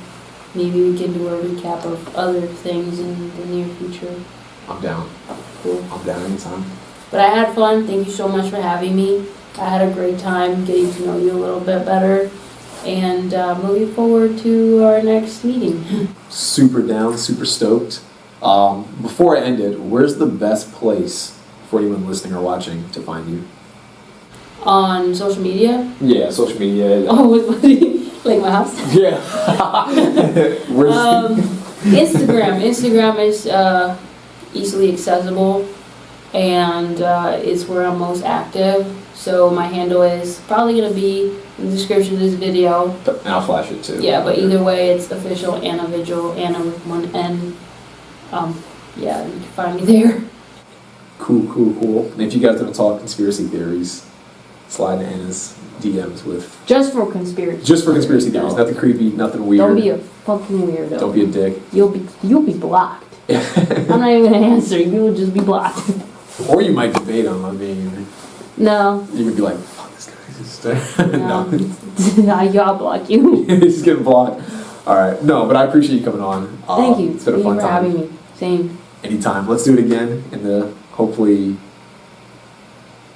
Maybe we can do a recap of other things in the near future. I'm down. Cool. I'm down anytime. But I had fun. Thank you so much for having me. I had a great time getting to know you a little bit better. And looking forward to our next meeting. Super down, super stoked. Before I end it, where's the best place for anyone listening or watching to find you? On social media? Yeah, social media. Oh, like my house? Yeah. Instagram. Instagram is easily accessible, and it's where I'm most active. So my handle is probably going to be in the description of this video. And I'll flash it too. Yeah, but either way, it's official Anna Vigil, Anna with one N. Yeah, you can find me there. Cool. And if you guys want to talk conspiracy theories, slide in Anna's DMs with... Just for conspiracy theories. Nothing creepy, nothing weird. Don't be a fucking weirdo. Don't be a dick. You'll be blocked. I'm not even going to answer. You will just be blocked. Or you might debate on my being... No. You could be like, fuck this guy. No. I'll block you. He's getting blocked. Alright. No, but I appreciate you coming on. Thank you. It's been a fun time. Thank you for having me. Same. Anytime. Let's do it again in the hopefully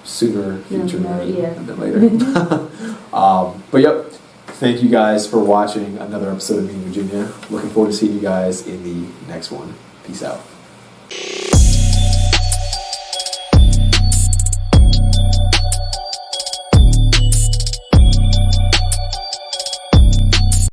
sooner future than later. But yep. Thank you guys for watching another episode of Meeting Virginia. Looking forward to seeing you guys in the next one. Peace out.